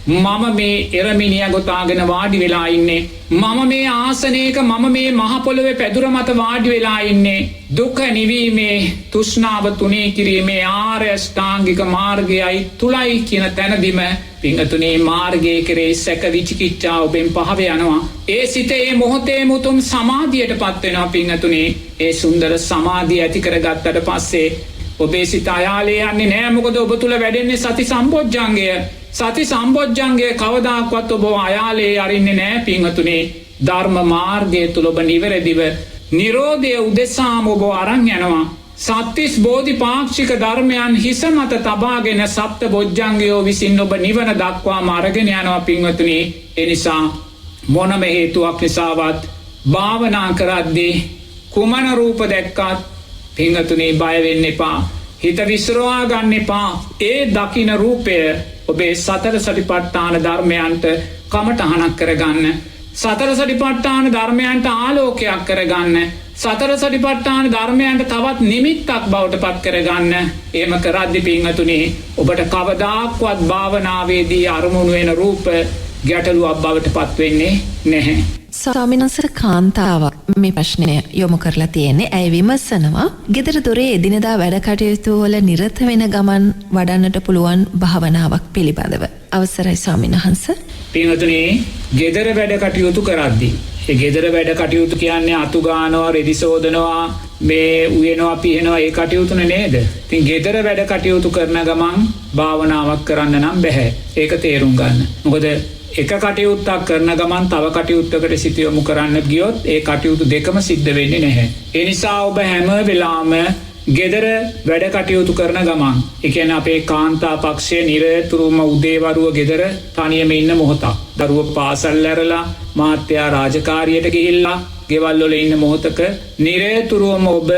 මම මේ එරමිනියා ගොතාගෙන වාඩි වෙලා ඉන්නේ. මම මේ ආසනයක, මම මේ මහ පොළොවේ පැදුර මත වාඩි වෙලා ඉන්නේ. දුක නිවීමේ, තෘෂ්ණාව තුනී කිරීමේ ආර්ය අෂ්ටාංගික මාර්ගයයි තුලයි කියන තැනදීම පින්වතුනි මාර්ගයේ කෙරේ සැක විචිකිච්ඡා ඔබෙන් පහව යනවා. ඒ සිත ඒ මොහොතේ මුතුම් සමාධියටපත් වෙනවා පින්වතුනි. ඒ සුන්දර සමාධිය ඇති කරගත්තට පස්සේ ඔබේ සිත අයාලේ යන්නේ නැහැ. මොකද ඔබ තුල වැඩෙන්නේ සති සම්පොජ්ජංගය. සති සම්පොජ්ජංගය කවදාකවත් ඔබ අයාලේ අරින්නේ නැහැ පින්වතුනි. ධර්ම මාර්ගය තුල ඔබ නිවැරදිව නිරෝධය උදෙසාම ඔබ අරන් යනවා. සත්‍තිස් බෝධිපාක්ෂික ධර්මයන් හිස මත තබාගෙන සප්ත බොජ්ජංගයෝ විසින් ඔබ නිවන දක්වාම අරගෙන යනවා පින්වතුනි. ඒ නිසා මොනම හේතුවක් නිසාවත් භාවනා කරද්දී කුමන රූප දැක්කත් පින්වතුනි බය වෙන්න එපා. හිත විසිරවා ගන්න එපා. ඒ දකින රූපය ඔබේ සතර සතිපට්ඨාන ධර්මයන්ට කමඨහනක් කරගන්න. සතර සතිපට්ඨාන ධර්මයන්ට ආලෝකයක් කරගන්න. සතර සතිපට්ඨාන ධර්මයන්ට තවත් නිමිත්තක් බවට පත් කරගන්න. එහෙම කරද්දී පින්වතුනි ඔබට කවදාක්වත් භාවනාවේදී අරමුණු වෙන රූප ගැටලුවක් බවට පත් වෙන්නේ නැහැ. ස්වාමීන් වහන්සේ කාන්තාවක් මේ ප්‍රශ්නය යොමු කරලා තියෙන්නේ. ඇය විමසනවා ගෙදර දොරේ එදිනෙදා වැඩ කටයුතු වල නිරත වෙන ගමන් වඩන්නට පුළුවන් භාවනාවක් පිළිබඳව. අවසරයි ස්වාමීන් වහන්සේ. පින්වතුනි ගෙදර වැඩ කටයුතු කරද්දී ඒ ගෙදර වැඩ කටයුතු කියන්නේ අතු ගානවා, රෙදි සෝදනවා, මේ උයනවා, පිහනවා ඒ කටයුතුනේ නේද? ඉතින් ගෙදර වැඩ කටයුතු කරන ගමන් භාවනාවක් කරන්න නම් බෑ. ඒක තේරුම් ගන්න. මොකද එක කටයුත්තක් කරන ගමන් තව කටයුත්තකට සිත යොමු කරන්න ගියොත් ඒ කටයුතු දෙකම සිද්ධ වෙන්නේ නැහැ. ඒ නිසා ඔබ හැම වෙලාවම ගෙදර වැඩ කටයුතු කරන ගමන් ඒ කියන්නේ අපේ කාන්තා පක්ෂයේ නිරතුරුවම උදේවරුව ගෙදර තනියම ඉන්න මොහොතක්. දරුවෝ පාසල් ඇරලා මාත්‍යා රාජකාරියට ගිහිල්ලා ගෙවල් වල ඉන්න මොහොතක නිරතුරුවම ඔබ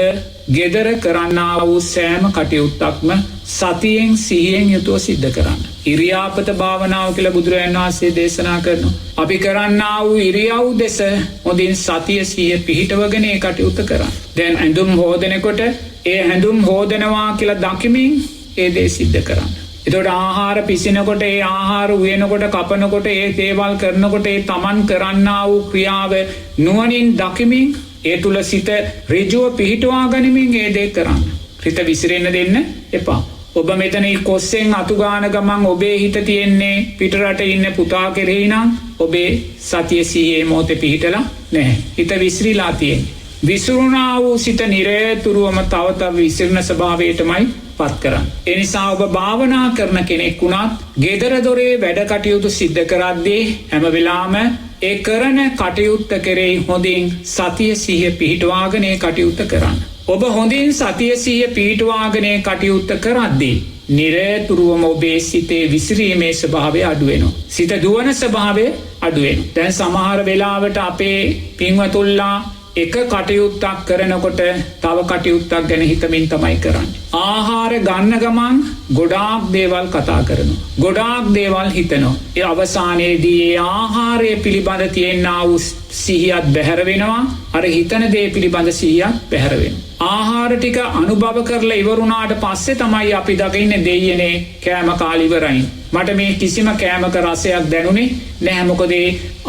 ගෙදර කරන්නා වූ සෑම කටයුත්තක්ම සතියෙන් සිහියෙන් යුතුව සිද්ධ කරන්න. ඉරියාපත භාවනාව කියලා බුදුරජාණන් වහන්සේ දේශනා කරනවා. අපි කරන්නා වූ ඉරියව් දෙස හොඳින් සතිය සිහිය පිහිටවගෙන ඒ කටයුත්ත කරන්න. දැන් ඇඳුම් හොදනකොට ඒ ඇඳුම් හොදනවා කියලා දකිමින් ඒ දේ සිද්ධ කරන්න. එතකොට ආහාර පිසිනකොට ඒ ආහාර උයනකොට කපනකොට ඒ දේවල් කරනකොට ඒ තමන් කරන්නා වූ ක්‍රියාව නුවණින් දකිමින් ඒ තුල සිත ඍජුව පිහිටවා ගනිමින් ඒ දේ කරන්න. හිත විසිරෙන්න දෙන්න එපා. ඔබ මෙතන කොස්සෙන් අතුගාන ගමන් ඔබේ හිත තියෙන්නේ පිටරට ඉන්න පුතා කෙරෙහි නම් ඔබේ සතිය සිහියේ මොහොතේ පිහිටලා නැහැ. හිත විසිරීලා තියෙන්නේ. විසිරුණා වූ සිත නිරතුරුවම තව තව විසිරෙන ස්වභාවයටමයි පත් කරන්නේ. ඒ නිසා ඔබ භාවනා කරන කෙනෙක් වුණත් ගෙදර දොරේ වැඩ කටයුතු සිද්ධ කරද්දී හැම වෙලාවෙම ඒ කරන කටයුත්ත කෙරෙහි හොඳින් සතිය සිහිය පිහිටවාගෙන ඒ කටයුත්ත කරන්න. ඔබ හොඳින් සතිය සිහිය පිහිටවාගෙන ඒ කටයුත්ත කරද්දී නිරතුරුවම ඔබේ සිතේ විසිරීමේ ස්වභාවය අඩු වෙනවා. සිත දුවන ස්වභාවය අඩු වෙනවා. දැන් සමහර වෙලාවට අපේ පින්වතුන්ලා එක කටයුත්තක් කරනකොට තව කටයුත්තක් ගැන හිතමින් තමයි කරන්නේ. ආහාර ගන්න ගමන් ගොඩාක් දේවල් කතා කරනවා. ගොඩාක් දේවල් හිතනවා. ඒ අවසානයේදී ඒ ආහාරය පිළිබඳ තියෙනා වූ සිහියත් බැහැර වෙනවා. අර හිතන දේ පිළිබඳ සිහියත් බැහැර වෙනවා. ආහාර ටික අනුභව කරලා ඉවරුණාට පස්සේ තමයි අපි දකින්නේ දෙයියනේ කෑම කාලා ඉවරයි. මට මේ කිසිම කෑමක රසයක් දැනුනේ නැහැ. මොකද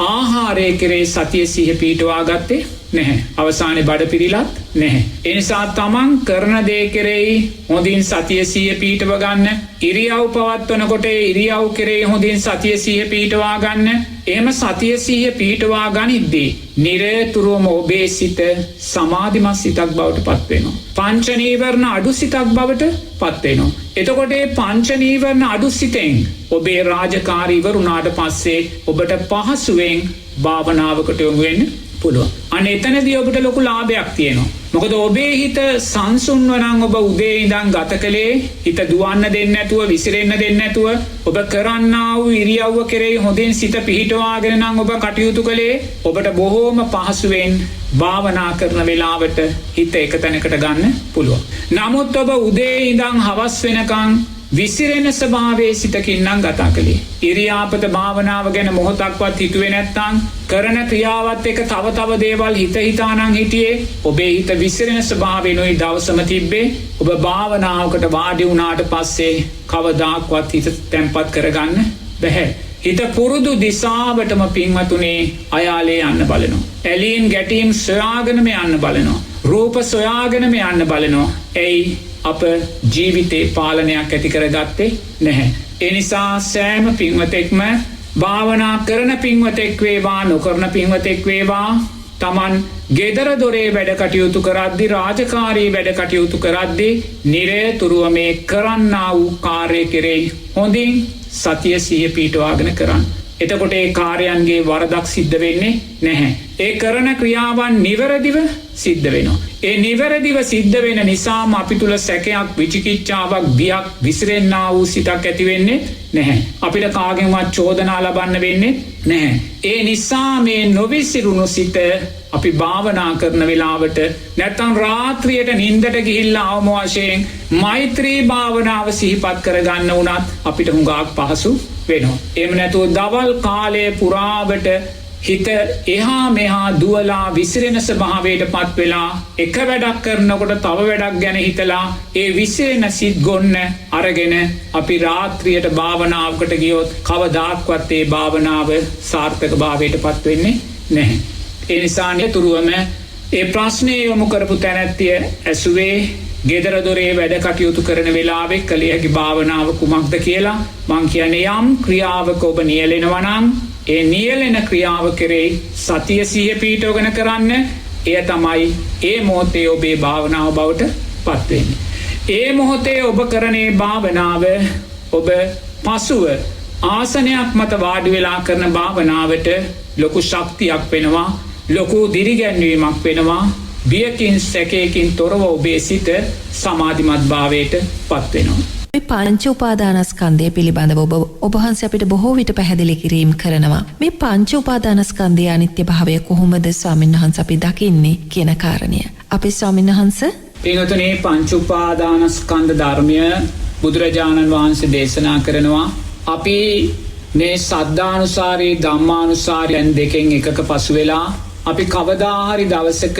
ආහාරයේ කෙරේ සතිය සිහිය පිටවා ගත්තේ නැහැ. අවසානයේ බඩ පිරිලත් නැහැ. ඒ නිසා තමන් කරන දේ කෙරෙහි හොඳින් සතිය සිහිය පිටව ගන්න. ඉරියව් පවත්වනකොට ඉරියව් කෙරෙහි හොඳින් සතිය සිහිය පිටවා ගන්න. එහෙම සතිය සිහිය පිටවා ගනිද්දී නිරතුරුවම ඔබේ සිත සමාධිමත් සිතක් බවට පත් වෙනවා. පංච නීවරණ අඩු සිතක් බවට පත් වෙනවා. එතකොට මේ පංච නීවරණ අඩු සිතෙන් ඔබේ රාජකාරී ඉවරුණාට පස්සේ ඔබට පහසුවෙන් භාවනාවකට යොමු වෙන්න පුළුවන්. අනේ එතනදී ඔබට ලොකු ලාභයක් තියෙනවා. මොකද ඔබේ හිත සංසුන්ව නම් ඔබ උදේ ඉඳන් ගත කළේ හිත දුවන්න දෙන්නේ නැතුව විසිරෙන්න දෙන්නේ නැතුව ඔබ කරන්නා වූ ඉරියව්ව කෙරෙහි හොඳින් සිත පිහිටවාගෙන නම් ඔබ කටයුතු කළේ ඔබට බොහෝම පහසුවෙන් භාවනා කරන වෙලාවට හිත එක තැනකට ගන්න පුළුවන්. නමුත් ඔබ උදේ ඉඳන් හවස් වෙනකන් විසිරෙන ස්වභාවයේ සිතකින් නම් ගත කළේ. ඉරියාපත භාවනාව ගැන මොහොතක්වත් හිතුවේ නැත්නම් කරන ක්‍රියාවත් එක තව තව දේවල් හිතා නම් හිටියේ ඔබේ හිත විසිරෙන ස්වභාවයෙන්ුයි දවසම තිබ්බේ. ඔබ භාවනාවකට වාඩි වුණාට පස්සේ කවදාක්වත් හිත තැම්පත් කරගන්න බැහැ. හිත පුරුදු දිශාවටම පින්වතුනේ අයාලේ යන්න බලනවා. ඇලීම් ගැටීම් සොයාගෙනම යන්න බලනවා. රූප සොයාගෙනම යන්න බලනවා. එයි අප ජීවිතේ පාලනයක් ඇති කරගත්තේ නැහැ. ඒ නිසා සෑම පින්වතෙක්ම භාවනා කරන පින්වතෙක් වේවා නොකරන පින්වතෙක් වේවා තමන් ගෙදර දොරේ වැඩ කටයුතු කරද්දී රාජකාරී වැඩ කටයුතු කරද්දී නිරතුරුව මේ කරන්නා වූ කාර්ය කෙරෙහි හොඳින් සතිය සිහිය පිටවාගෙන කරන්න. එතකොට ඒ කාර්යයන්ගේ වරදක් සිද්ධ වෙන්නේ නැහැ. ඒ කරන ක්‍රියාවන් නිවැරදිව සිද්ධ වෙනවා. ඒ නිවැරදිව සිද්ධ වෙන නිසාම අපි තුල සැකයක් විචිකිච්ඡාවක් බියක් විසිරෙන්නා වූ සිතක් ඇති වෙන්නේ නැහැ. අපිට කාගෙන්වත් චෝදනා ලබන්න වෙන්නේ නැහැ. ඒ නිසා මේ නොවිසිරුණු සිත අපි භාවනා කරන වෙලාවට නැත්නම් රාත්‍රියට නිින්දට ගිහිල්ලා අවම වශයෙන් මෛත්‍රී භාවනාව සිහිපත් කරගන්න උනත් අපිට හුඟක් පහසු වෙනවා. එහෙම නැතුව දවල් කාලයේ පුරාවට හිත එහා මෙහා දුවලා විසිරෙන ස්වභාවයට පත් වෙලා එක වැඩක් කරනකොට තව වැඩක් ගැන හිතලා ඒ විසිරෙන සිත් ගොන්න අරගෙන අපි රාත්‍රියට භාවනාවකට ගියොත් කවදාක්වත් ඒ භාවනාව සාර්ථක භාවයට පත් වෙන්නේ නැහැ. ඒ නිසා නිතරම ඒ ප්‍රශ්නේ යොමු කරපු තැනැත්තිය ඇසුවේ ගෙදර දොරේ වැඩ කටයුතු කරන වෙලාවේ කළ හැකි භාවනාව කුමක්ද කියලා. මං කියන්නේ යම් ක්‍රියාවක ඔබ නියැලෙනවා නම් ඒ නියැලෙන ක්‍රියාව කෙරෙහි සතිය සිහිය පිහිටවගෙන කරන්න. එය තමයි ඒ මොහොතේ ඔබේ භාවනාව බවට පත් වෙන්නේ. ඒ මොහොතේ ඔබ කරනේ භාවනාව ඔබ පසුව ආසනයක් මත වාඩි වෙලා කරන භාවනාවට ලොකු ශක්තියක් වෙනවා. ලොකු දිරිගැන්වීමක් වෙනවා. බියකින් සැකයකින් තොරව ඔබේ සිත සමාධිමත් භාවයට පත්වෙනවා. මේ පංච උපාදානස්කන්ධය පිළිබඳව ඔබ වහන්සේ අපිට බොහෝ විට පැහැදිලි කිරීම කරනවා. මේ පංච උපාදානස්කන්ධයේ අනිත්‍ය භාවය කොහොමද ස්වාමීන් වහන්සේ අපි දකින්නේ කියන කාරණය. අපි ස්වාමීන් වහන්සේ පින්වතුනි පංච උපාදානස්කන්ධ ධර්මය බුදුරජාණන් වහන්සේ දේශනා කරනවා. අපි මේ සද්ධානුසාරී ධම්මානුසාරී දෙකෙන් එකක පසු වෙලා අපි කවදා හරි දවසක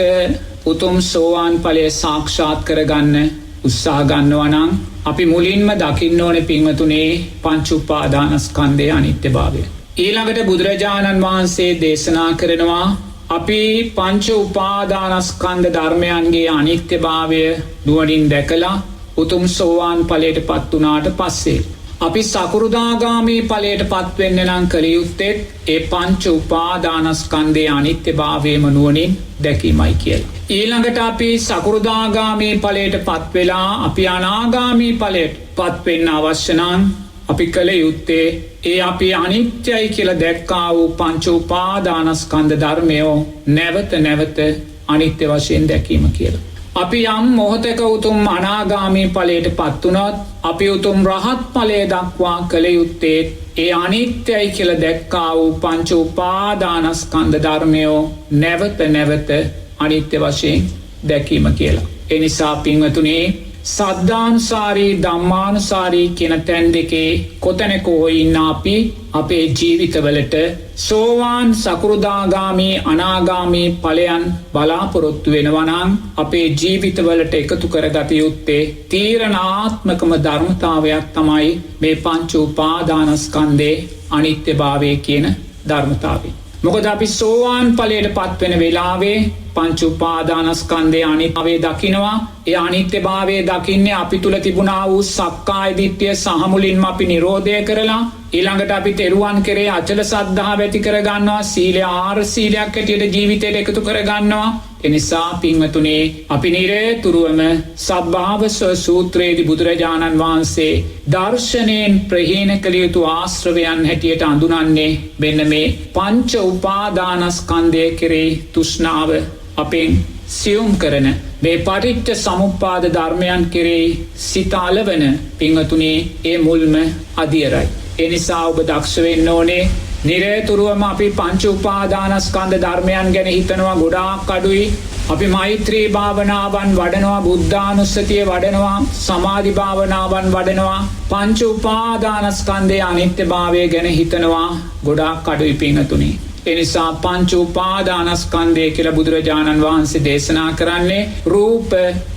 උතුම් සෝවාන් ඵලය සාක්ෂාත් කරගන්න උත්සාහ ගන්නවා නම් අපි මුලින්ම දකින්න ඕනේ පින්වතුනි පංච උපාදානස්කන්ධයේ අනිත්‍යභාවය. ඊළඟට බුදුරජාණන් වහන්සේ දේශනා කරනවා අපි පංච උපාදානස්කන්ධ ධර්මයන්ගේ අනිත්‍යභාවය නුවණින් දැකලා උතුම් සෝවාන් ඵලයට පත් වුණාට පස්සේ අපි සකෘදාගාමී ඵලයට පත් වෙන්න නම් කළ යුත්තේ ඒ පංච උපාදානස්කන්ධයේ අනිත්‍යභාවයම නුවණින් දැකීමයි කියලා. ඊළඟට අපි සකෘදාගාමී ඵලයට පත් වෙලා අපි අනාගාමී ඵලයට පත් වෙන්න අවශ්‍ය නම් අපි කළ යුත්තේ ඒ අපි අනිත්‍යයි කියලා දැක්කා වූ පංච උපාදානස්කන්ධ ධර්මය නැවත නැවත අනිත්‍ය වශයෙන් දැකීම කියලා. අපි යම් මොහොතක උතුම් අනාගාමී ඵලයට පත් වුණොත් අපි උතුම් රහත් ඵලය දක්වා කළ යුත්තේ ඒ අනිත්‍යයි කියලා දැක්කා වූ පංච උපාදානස්කන්ධ ධර්මය නැවත නැවත අනිත්‍ය වශයෙන් දැකීම කියලා. ඒ නිසා පින්වතුනි සද්ධානුසාරී ධම්මානුසාරී කියන තැන් දෙකේ කොතැනක හෝ ඉන්න අපි අපේ ජීවිතවලට සෝවාන් සකෘදාගාමී අනාගාමී ඵලයන් බලාපොරොත්තු වෙනවා නම් අපේ ජීවිතවලට එකතු කරගත යුත්තේ තීරණාත්මකම ධර්මතාවයක් තමයි මේ පංච උපාදානස්කන්ධයේ අනිත්‍යභාවය කියන ධර්මතාවය. මොකද අපි සෝවාන් ඵලයට පත් වෙන වෙලාවේ පංච උපාදානස්කන්ධයේ අනිත්‍යභාවය දකිනවා. ඒ අනිත්‍යභාවය දකින්නේ අපි තුල තිබුණා වූ සක්කාය දිට්ඨිය සහ මුලින්ම අපි නිරෝධය කරලා ඊළඟට අපි තෙරුවන් කෙරේ අචල සද්ධාව ඇති කර ගන්නවා. සීලය ආර සීලයක් හැටියට ජීවිතයට එකතු කර ගන්නවා. එනිසා පින්වතුනි අපි නිරතුරුවම සබ්භාවස්ව සූත්‍රයේදී බුදුරජාණන් වහන්සේ දර්ශනයෙන් ප්‍රහීන කළ යුතු ආශ්‍රවයන් හැටියට අඳුනන්නේ මෙන්න මේ පංච උපාදානස්කන්ධය කෙරෙහි තෘෂ්ණාව අපෙන් සියුම් කරන මේ පටිච්ච සමුප්පාද ධර්මයන් කෙරෙහි සිත අලවන පින්වතුනි ඒ මුල්ම අධියරයි. ඒ නිසා ඔබ දක්ෂ වෙන්න ඕනේ නිරතුරුවම අපි පංච උපාදානස්කන්ධ ධර්මයන් ගැන හිතනවා ගොඩාක් අඩුයි. අපි මෛත්‍රී භාවනාවන් වඩනවා, බුද්ධානුස්සතිය වඩනවා, සමාධි භාවනාවන් වඩනවා. පංච උපාදානස්කන්ධයේ අනිත්‍යභාවය ගැන හිතනවා ගොඩාක් අඩුයි පින්වතුනි. එනිසා පංච උපාදානස්කන්ධය කියලා බුදුරජාණන් වහන්සේ දේශනා කරන්නේ රූප,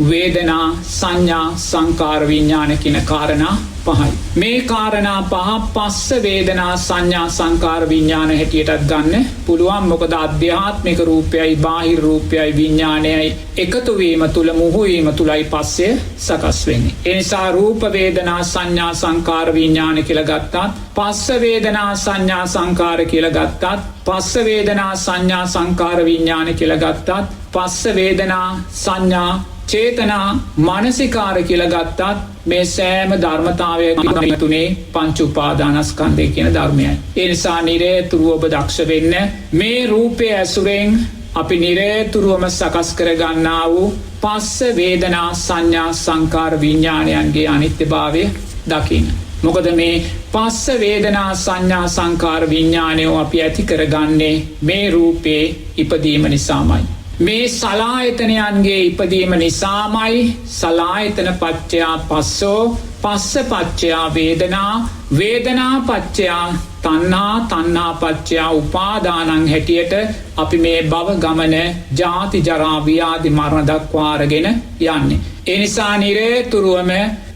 වේදනා, සංඥා, සංකාර, විඥාන කියන කාරණා පහයි. මේ කාරණා පහ පස්ස වේදනා සංඥා සංකාර විඥාන හැටියටත් ගන්න පුළුවන්. මොකද අධ්‍යාත්මික රූපයයි බාහිර රූපයයි විඥානයයි එකතු වීම තුල මුහු වීම තුලයි පස්සේ සකස් වෙන්නේ. ඒ නිසා රූප වේදනා සංඥා සංකාර විඥාන කියලා ගත්තත්, පස්ස වේදනා සංඥා සංකාර කියලා ගත්තත්, පස්ස වේදනා සංඥා සංකාර විඥාන කියලා ගත්තත්, පස්ස වේදනා සංඥා චේතනා මානසිකාර කියලා ගත්තත් මේ සෑම ධර්මතාවයකම තුනේ පංච උපාදානස්කන්ධය කියන ධර්මයයි. ඒ නිසා නිරතුරුව ඔබ දක්ෂ වෙන්න මේ රූපය ඇසුරෙන් අපි නිරතුරුවම සකස් කර ගන්නා වූ පස්ස වේදනා සංඥා සංකාර විඥානයන්ගේ අනිත්‍යභාවය දකින්න. මොකද මේ පස්ස වේදනා සංඥා සංකාර විඥානය අපි ඇති කරගන්නේ මේ රූපේ ඉපදීම නිසාමයි. මේ සලායතනයන්ගේ ඉපදීම නිසාමයි සලායතන පච්චයා පස්සෝ, පස්ස පච්චයා වේදනා, වේදනා පච්චයා තණ්හා, තණ්හා පච්චයා උපාදානං හැටියට අපි මේ භව ගමන ජාති ජරා ව්‍යාධි මරණ දක්වා අරගෙන යන්නේ. ඒ නිසා නිරතුරුවම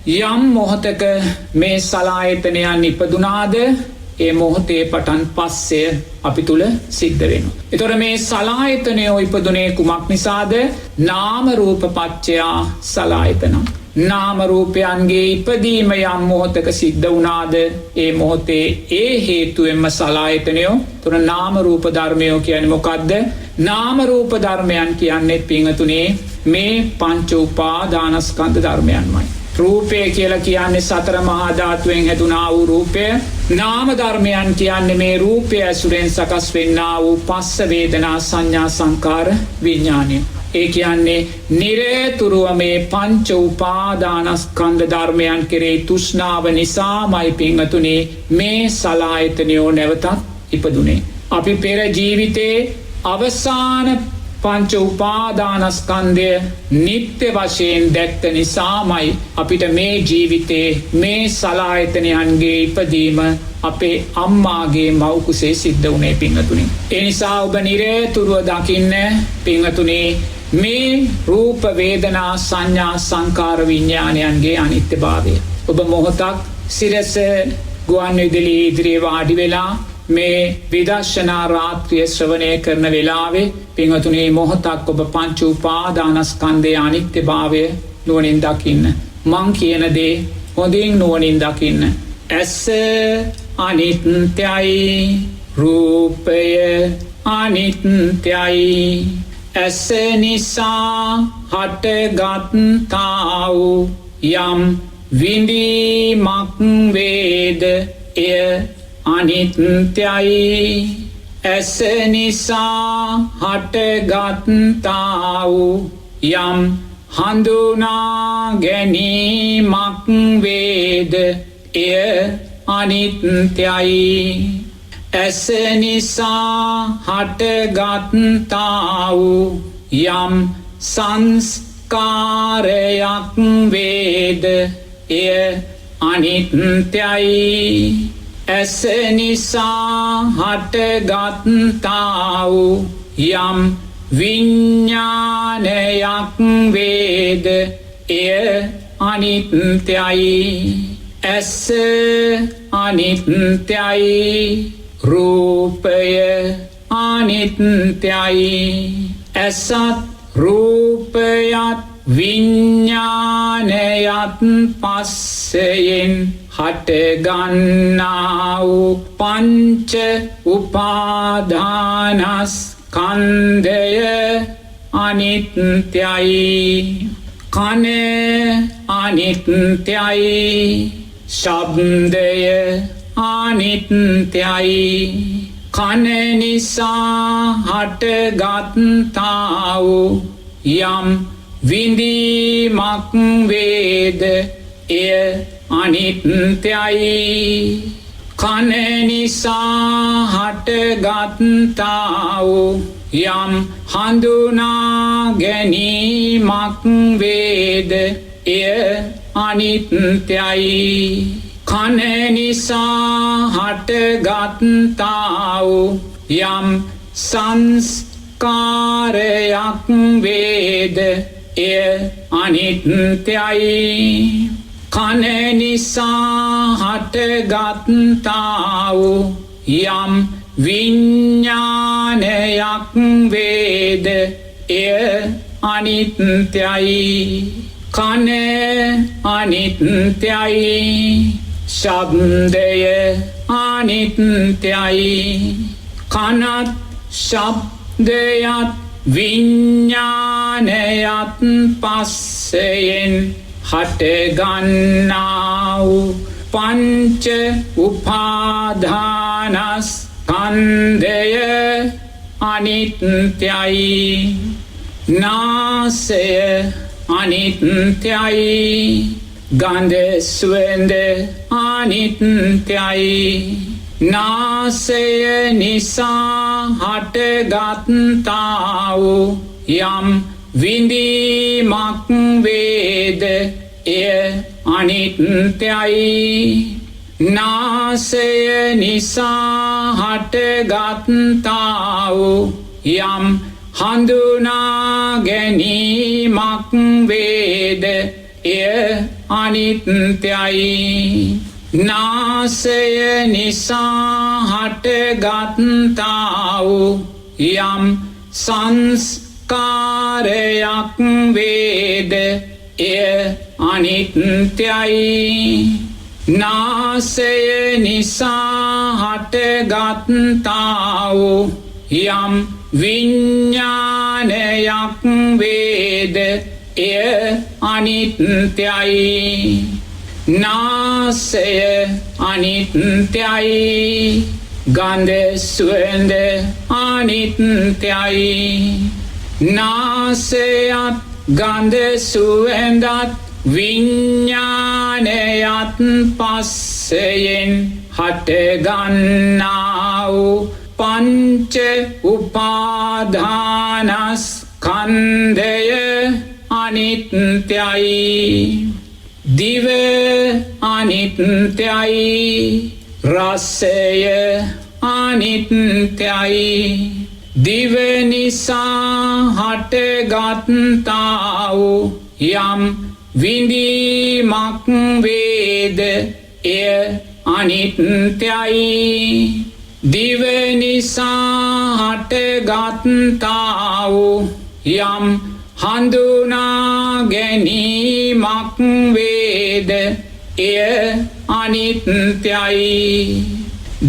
යම් මොහතක මේ සලායතනයන් ඉපදුනාද ඒ මොහොතේ පටන් පස්සය අපි තුල සිද්ධ වෙනවා. එතකොට මේ සලායතනයෝ ඉපදුනේ කුමක් නිසාද? නාම රූප පච්චයා සලායතන. නාම රූපයන්ගේ ඉපදීම යම් මොහොතක සිද්ධ වුණාද ඒ මොහොතේ ඒ හේතුවෙන්ම සලායතනයෝ. එතකොට නාම රූප ධර්මයෝ කියන්නේ මොකද්ද? නාම රූප ධර්මයන් කියන්නේ පින්වතුනි මේ පංච උපාදානස්කන්ධ ධර්මයන්මයි. රූපය කියලා කියන්නේ සතර මහා ධාතුවෙන් හැදුනා වූ රූපය. නාම ධර්මයන් කියන්නේ මේ රූපය ඇසුරෙන් සකස් වෙන්නා වූ පස්ස වේදනා සංඥා සංකාර විඥානය. ඒ කියන්නේ නිරේතුරුව මේ පංච උපාදානස්කන්ධ ධර්මයන් කෙරෙහි තෘෂ්ණාව නිසාමයි පින්වතුනි මේ සලආයතනයෝ නැවතත් ඉපදුනේ. අපි පෙර ජීවිතේ අවසාන පංච උපාදානස්කන්ධය නිත්‍ය වශයෙන් දැක්ක නිසාමයි අපිට මේ ජීවිතේ මේ සලආයතනයන්ගේ ඉපදීම අපේ අම්මාගේ මව් කුසේ සිද්ධ වුණේ පින්වතුනි. ඒ නිසා ඔබ නිරේතුරුව දකින්න පින්වතුනි මේ රූප වේදනා සංඥා සංකාර විඥානයන්ගේ අනිත්‍යභාවය. ඔබ මොහොතක් සිරස ගුවන්විදුලි ඉදිරියේ වාඩි වෙලා මේ විදර්ශනා රාත්‍රිය ශ්‍රවණය කරන වෙලාවේ පින්වතුනි මොහොතක් ඔබ පංච උපාදානස්කන්ධයේ අනිත්‍යභාවය නුවණින් දකින්න. මං කියන දේ හොඳින් නුවණින් දකින්න. ඇස අනිත්‍යයි, රූපය අනිත්‍යයි. ඇස නිසා හටගත්තා වූ යම් විඳීමක් වේද එය අනිත්‍යයි. ඇස නිසා හටගත්තා වූ යම් හඳුනා ගැනීමක් වේද එය අනිත්‍යයි. ඇස නිසා හටගත්තා වූ යම් සංස්කාරයක් වේද එය අනිත්‍යයි. ඇස නිසා හටගත්තා වූ යම් විඥානයක් වේද එය අනිත්‍යයි. ඇස අනිත්‍යයි, රූපය අනිත්‍යයි. ඇසත් රූපයත් විඥානයත් පස්සයෙන් හටගන්නා වූ පංච උපාදානස්කන්ධය අනිත්‍යයි. කන අනිත්‍යයි, ශබ්දය අනිත්‍යයි. කන නිසා හටගත්තා වූ යම් විඳීමක් වේද එය අනිත්‍යයි. කන නිසා හටගත්තා වූ යම් හඳුනා ගැනීමක් වේද එය අනිත්‍යයි. කන නිසා හටගත්තා වූ යම් සංස්කාරයක් වේද එය අනිත්‍යයි. කන නිසා හටගත්තා වූ යම් විඥානයක් වේද එය අනිත්‍යයි. කන අනිත්‍යයි, ශබ්දය අනිත්‍යයි. කනත් ශබ්දයත් විඥානයත් පස්සයෙන් හටගන්නා වූ පංච උපාදානස්කන්ධය අනිත්‍යයි. නාසය අනිත්‍යයි, ගන්ධ සුවඳ අනිත්‍යයි. නාසය නිසා හටගත්තා වූ යම් විඳීමක් වේද එය අනිත්‍යයි. නාසය නිසා හටගත්තා වූ යම් හඳුනා ගැනීමක් වේද එය අනිත්‍යයි. නාසය නිසා හටගත්තා වූ යම් සංස්කාරයක් වේද එය අනිත්‍යයි. නාසය නිසා හටගත්තා වූ යම් විඥානයක් වේද එය අනිත්‍යයි. නාසය අනිත්‍යයි. ගන්ධ සුවඳ අනිත්‍යයි. නාසයත් ගන්ධ සුවඳත් විඤ්ඤාණයත් පස්සයෙන් හටගන්නා වූ පංච උපාදානස්කන්ධය අනිත්‍යයි. දිව අනිත්‍යයි. රසය අනිත්‍යයි. දිව නිසා හටගත්තා වූ යම් විඳීමක් වේද එය අනිත්‍යයි. දිව නිසා හටගත්තා වූ යම් හඳුනා ගැනීමක් වේද එය අනිත්‍යයි.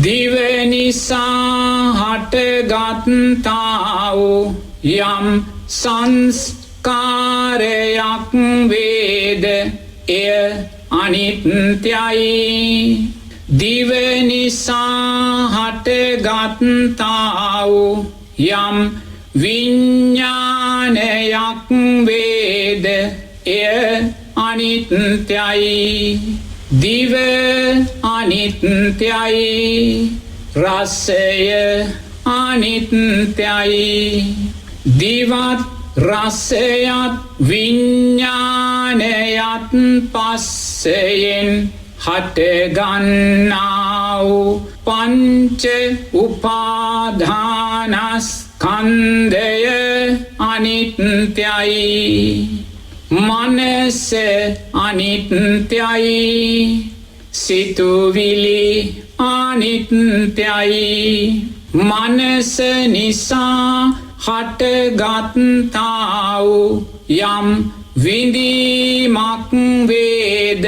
දිව නිසා හටගත්තා වූ යම් සංස්කාරයක් වේද එය අනිත්‍යයි. දිව නිසා හටගත්තා වූ යම් විඤ්ඤාණයක් වේද එය අනිත්‍යයි. දිව අනිත්‍යයි. රසය අනිත්‍යයි. දිවත් රසයත් විඤ්ඤාණයත් පස්සයෙන් හටගන්නා වූ පංච උපාදානස්කන්ධය අනිත්‍යයි. මනස අනිත්‍යයි. සිතුවිලි අනිත්‍යයි. මනස නිසා හටගත්තා වූ යම් විඳීමක් වේද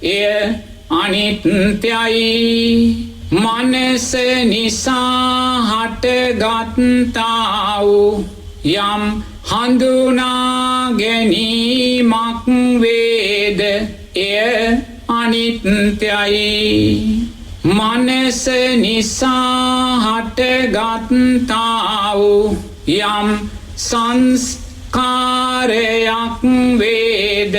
එය අනිත්‍යයි. මනස නිසා හටගත්තා වූ යම් හඳුනා ගැනීමක් වේද එය අනිත්‍යයි. මනස නිසා හටගත්තා වූ යම් සංස්කාරයක් වේද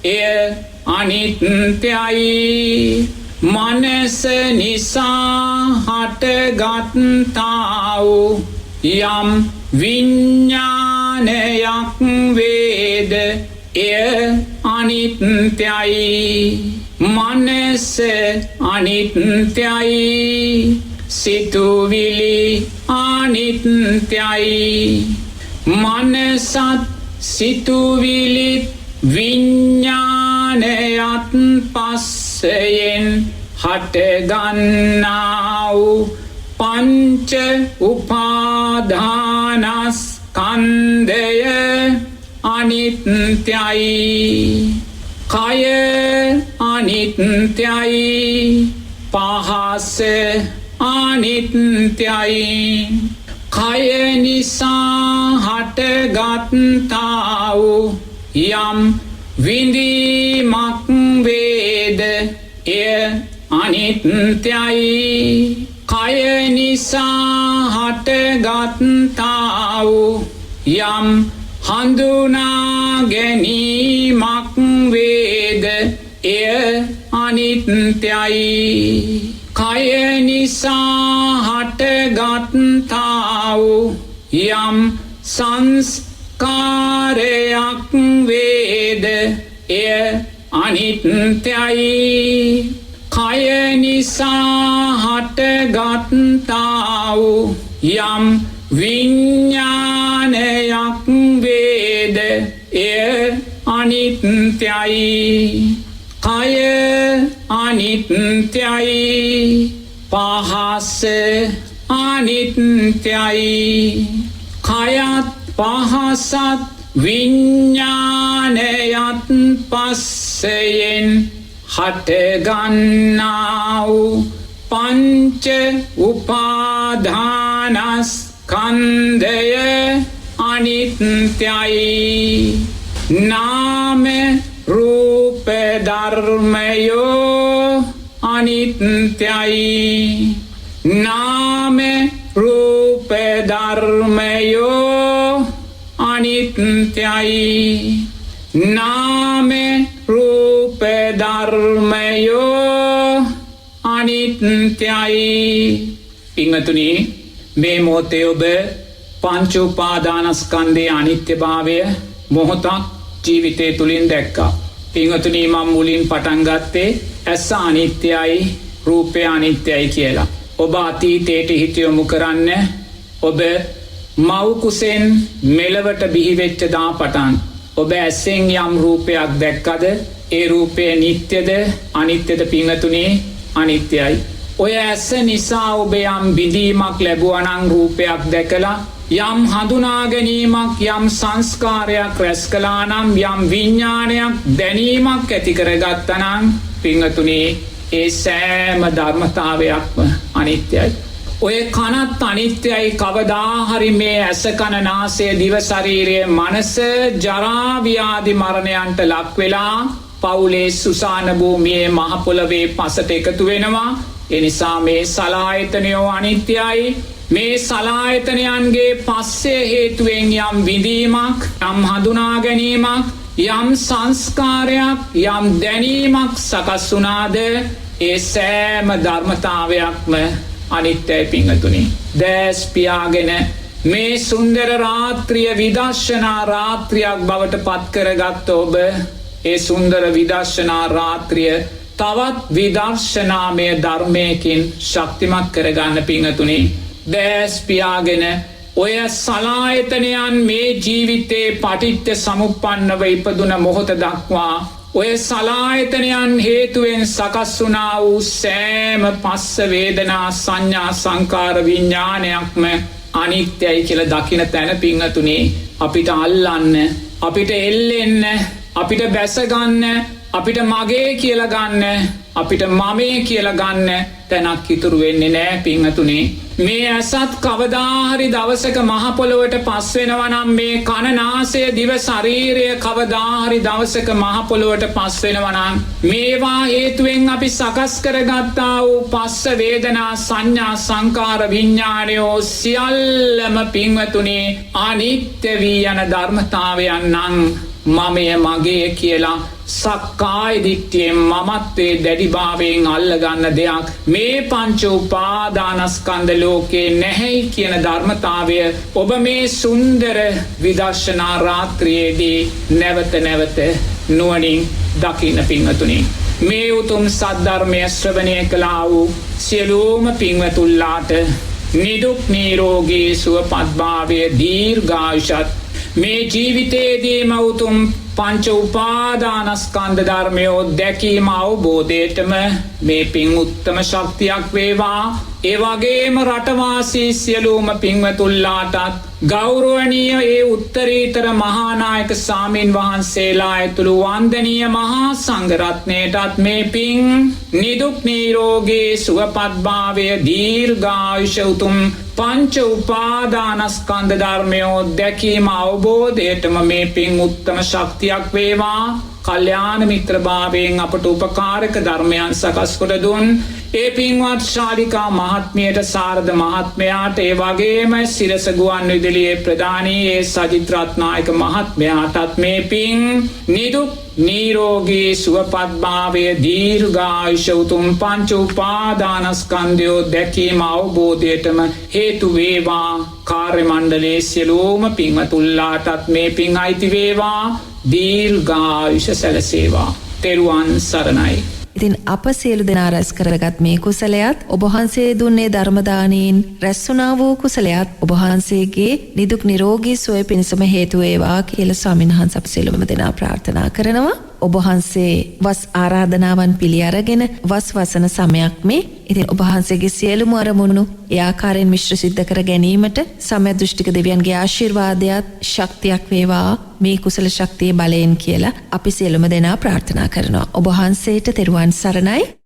එය අනිත්‍යයි. මනස නිසා හටගත්තා වූ යම් විඤ්ඤාණයක් වේද එය අනිත්‍යයි. මනස අනිත්‍යයි. සිතුවිලි අනිත්‍යයි. මනසත් සිතුවිලිත් විඤ්ඤාණයත් පස්සයෙන් හටගන්නා වූ පංච උපාදානස්කන්ධය අනිත්‍යයි. කය අනිත්‍යයි. පහස අනිත්‍යයි. කය නිසා හටගත්තා වූ යම් විඳීමක් වේද එය අනිත්‍යයි. කය නිසා හටගත්තා වූ යම් හඳුනා ගැනීමක් වේද එය අනිත්‍යයි. කය නිසා හටගත්තා වූ යම් සංස්කාරයක් වේද එය අනිත්‍යයි. කය නිසා හටගත්තා වූ යම් විඤ්ඤාණයක් වේද එය අනිත්‍යයි. කය අනිත්‍යයි. පහස අනිත්‍යයි. කයත් පහසත් විඤ්ඤාණයත් පස්සයෙන් හටගන්නා වූ පංච උපාදානස්කන්ධය අනිත්‍යයි. නාම රූප ධර්මයෝ අනිත්‍යයි නාම රූප ධර්මයෝ අනිත්‍යයි නාම රූප ධර්මයෝ අනිත්‍යයි පිංගතුනි මේ මොහොතේ ඔබ පංච උපාදානස්කන්ධයේ අනිත්‍යභාවය මොහොතක් ජීවිතය තුලින් දැක්කා. පිංගතුනි මම මුලින් පටන් ගත්තේ ඇස අනිත්‍යයි රූපය අනිත්‍යයි කියලා. ඔබ අතීතයට හිත යොමු කරන්න. ඔබ මව් කුසෙන් මෙලවට බිහි වෙච්ච දා පටන් ඔබ ඇසෙන් යම් රූපයක් දැක්කද ඒ රූපය නිට්ටයද අනිත්‍යද පිංගතුනි අනිත්‍යයි. ඔය ඇස නිසා ඔබ යම් විඳීමක් ලැබුවා නම් රූපයක් දැකලා යම් හඳුනා ගැනීමක් යම් සංස්කාරයක් රැස් කළා නම් යම් විඥානයක් දැනීමක් ඇති කරගත්තා නම් පිංගතුනි ඒ සෑම ධර්මතාවයක්ම අනිත්‍යයි. ඔය කනත් අනිත්‍යයි කවදා හරි මේ ඇස කන නාසය දිව ශරීරය මනස ජරා ව්‍යාධි මරණයන්ට ලක් වෙලා පවුලේ සුසාන භූමියේ මහ පොළවේ පසට එකතු වෙනවා. ඒ නිසා මේ සලායතනයෝ අනිත්‍යයි. මේ සලායතනයන්ගේ පස්සේ හේතුවෙන් යම් විඳීමක් යම් හඳුනා ගැනීමක් යම් සංස්කාරයක් යම් දැනීමක් සකස් වුණාද ඒ සෑම ධර්මතාවයක්ම අනිත්‍යයි පිංගතුනි. දැස් පියාගෙන මේ සුන්දර රාත්‍රිය විදර්ශනා රාත්‍රියක් බවට පත් කරගත්ත ඔබ ඒ සුන්දර විදර්ශනා රාත්‍රිය තවත් විදර්ශනාමය ධර්මයකින් ශක්තිමත් කරගන්න පිංගතුනි. දැස් පියාගෙන ඔය සලායතනයන් මේ ජීවිතේ පටිච්ච සමුප්පන්නව ඉපදුන මොහොත දක්වා ඔය සලායතනයන් හේතුවෙන් සකස් වුණා වූ සෑම පස්ස වේදනා සංඥා සංකාර විඥානයක්ම අනිත්‍යයි කියලා දකින තැන පිංගතුනි අපිට අල්ලන්න අපිට එල්ලෙන්න අපිට බැසගන්න අපිට මගේ කියලා ගන්න අපිට මමේ කියලා ගන්න තැනක් ඉතුරු වෙන්නේ නෑ පිංගතුනි. මේ ඇසත් කවදා හරි දවසක මහ පොළොවට පස් වෙනවා නම් මේ කන නාසය දිව ශරීරය කවදා හරි දවසක මහ පොළොවට පස් වෙනවා නම් මේවා හේතුවෙන් අපි සකස් කරගත්තා වූ පස්ස වේදනා සංඥා සංකාර විඥානයෝ සියල්ලම පිංවතුනි අනිත්‍ය වී යන ධර්මතාවයන් නම් මමය මගේ කියලා සක්කාය දිට්ඨියෙන් මමත්වයේ දැඩිභාවයෙන් අල්ලගන්න දෙයක් මේ පංච උපාදානස්කන්ධ ලෝකේ නැහැයි කියන ධර්මතාවය ඔබ මේ සුන්දර විදර්ශනා රාත්‍රියේදී නැවත නැවත නුවණින් දකින්න පිංවතුනි. මේ උතුම් සද්ධර්මය ශ්‍රවණය කළා වූ සියලුම පිංවතුන්ලාට නිදුක් නිරෝගී සුවපත්භාවය දීර්ඝායුෂත් මේ ජීවිතයේදීම උතුම් පංච උපාදානස්කන්ධ ධර්මයෝ දැකීම අවබෝධයටම මේ පින් උත්තම ශක්තියක් වේවා. ඒ වගේම රටවාසී සියලුම පින්වතුන්ලාටත් ගෞරවනීය ඒ උත්තරීතර මහානායක සාමීන් වහන්සේලා ඇතුළු වන්දනීය මහා සංඝරත්නයටත් මේ පින් නිදුක් නිරෝගී සුවපත්භාවය දීර්ඝායුෂ උතුම් පංච උපාදානස්කන්ධ ධර්මයෝ දැකීම අවබෝධයටම මේ පින් උත්තම ශක්තියක් වේවා. කල්යාණ මිත්‍රභාවයෙන් අපට උපකාරක ධර්මයන් සකස් කොට දුන් ඒ පින්වත් ශාලිකා මහත්මියට සාරද මහත්මයාට ඒ වගේම සිරස ගුවන් විදුලියේ ප්‍රධානී ඒ සජිත් රත්නායක මහත්මයාටත් මේ පින් නිදුක් නිරෝගී සුවපත්භාවය දීර්ඝායුෂ උතුම් පංච උපාදානස්කන්ධයෝ දැකීම අවබෝධයටම හේතු වේවා. කාර්ය මණ්ඩලයේ සියලුම පින්වතුන්ලාටත් මේ පින් අයිති වේවා. දීර්ඝායුෂ සැලසේවා. තෙරුවන් සරණයි. ඉතින් අප සියලු දෙනා රැස් කරගත් මේ කුසලයත් ඔබ වහන්සේ දුන්නේ ධර්ම දානයෙන් රැස් වුණා වූ කුසලයත් ඔබ වහන්සේගේ නිදුක් නිරෝගී සුවය පිණිසම හේතු වේවා කියලා ස්වාමීන් වහන්සේ අප සියලුම දෙනා ප්‍රාර්ථනා කරනවා. ඔබ වහන්සේ වස් ආරාධනාවන් පිළි අරගෙන වස් වසන සමයක් මේ. ඉතින් ඔබ වහන්සේගේ සියලුම අරමුණු ඒ ආකාරයෙන් මිශ්‍ර සිද්ධ කර ගැනීමට සම්‍යක් දෘෂ්ටික දෙවියන්ගේ ආශිර්වාදයත් ශක්තියක් වේවා මේ කුසල ශක්තිය බලයෙන් කියලා අපි සියලුම දෙනා ප්‍රාර්ථනා කරනවා. ඔබ වහන්සේට තෙරුවන් සරණයි.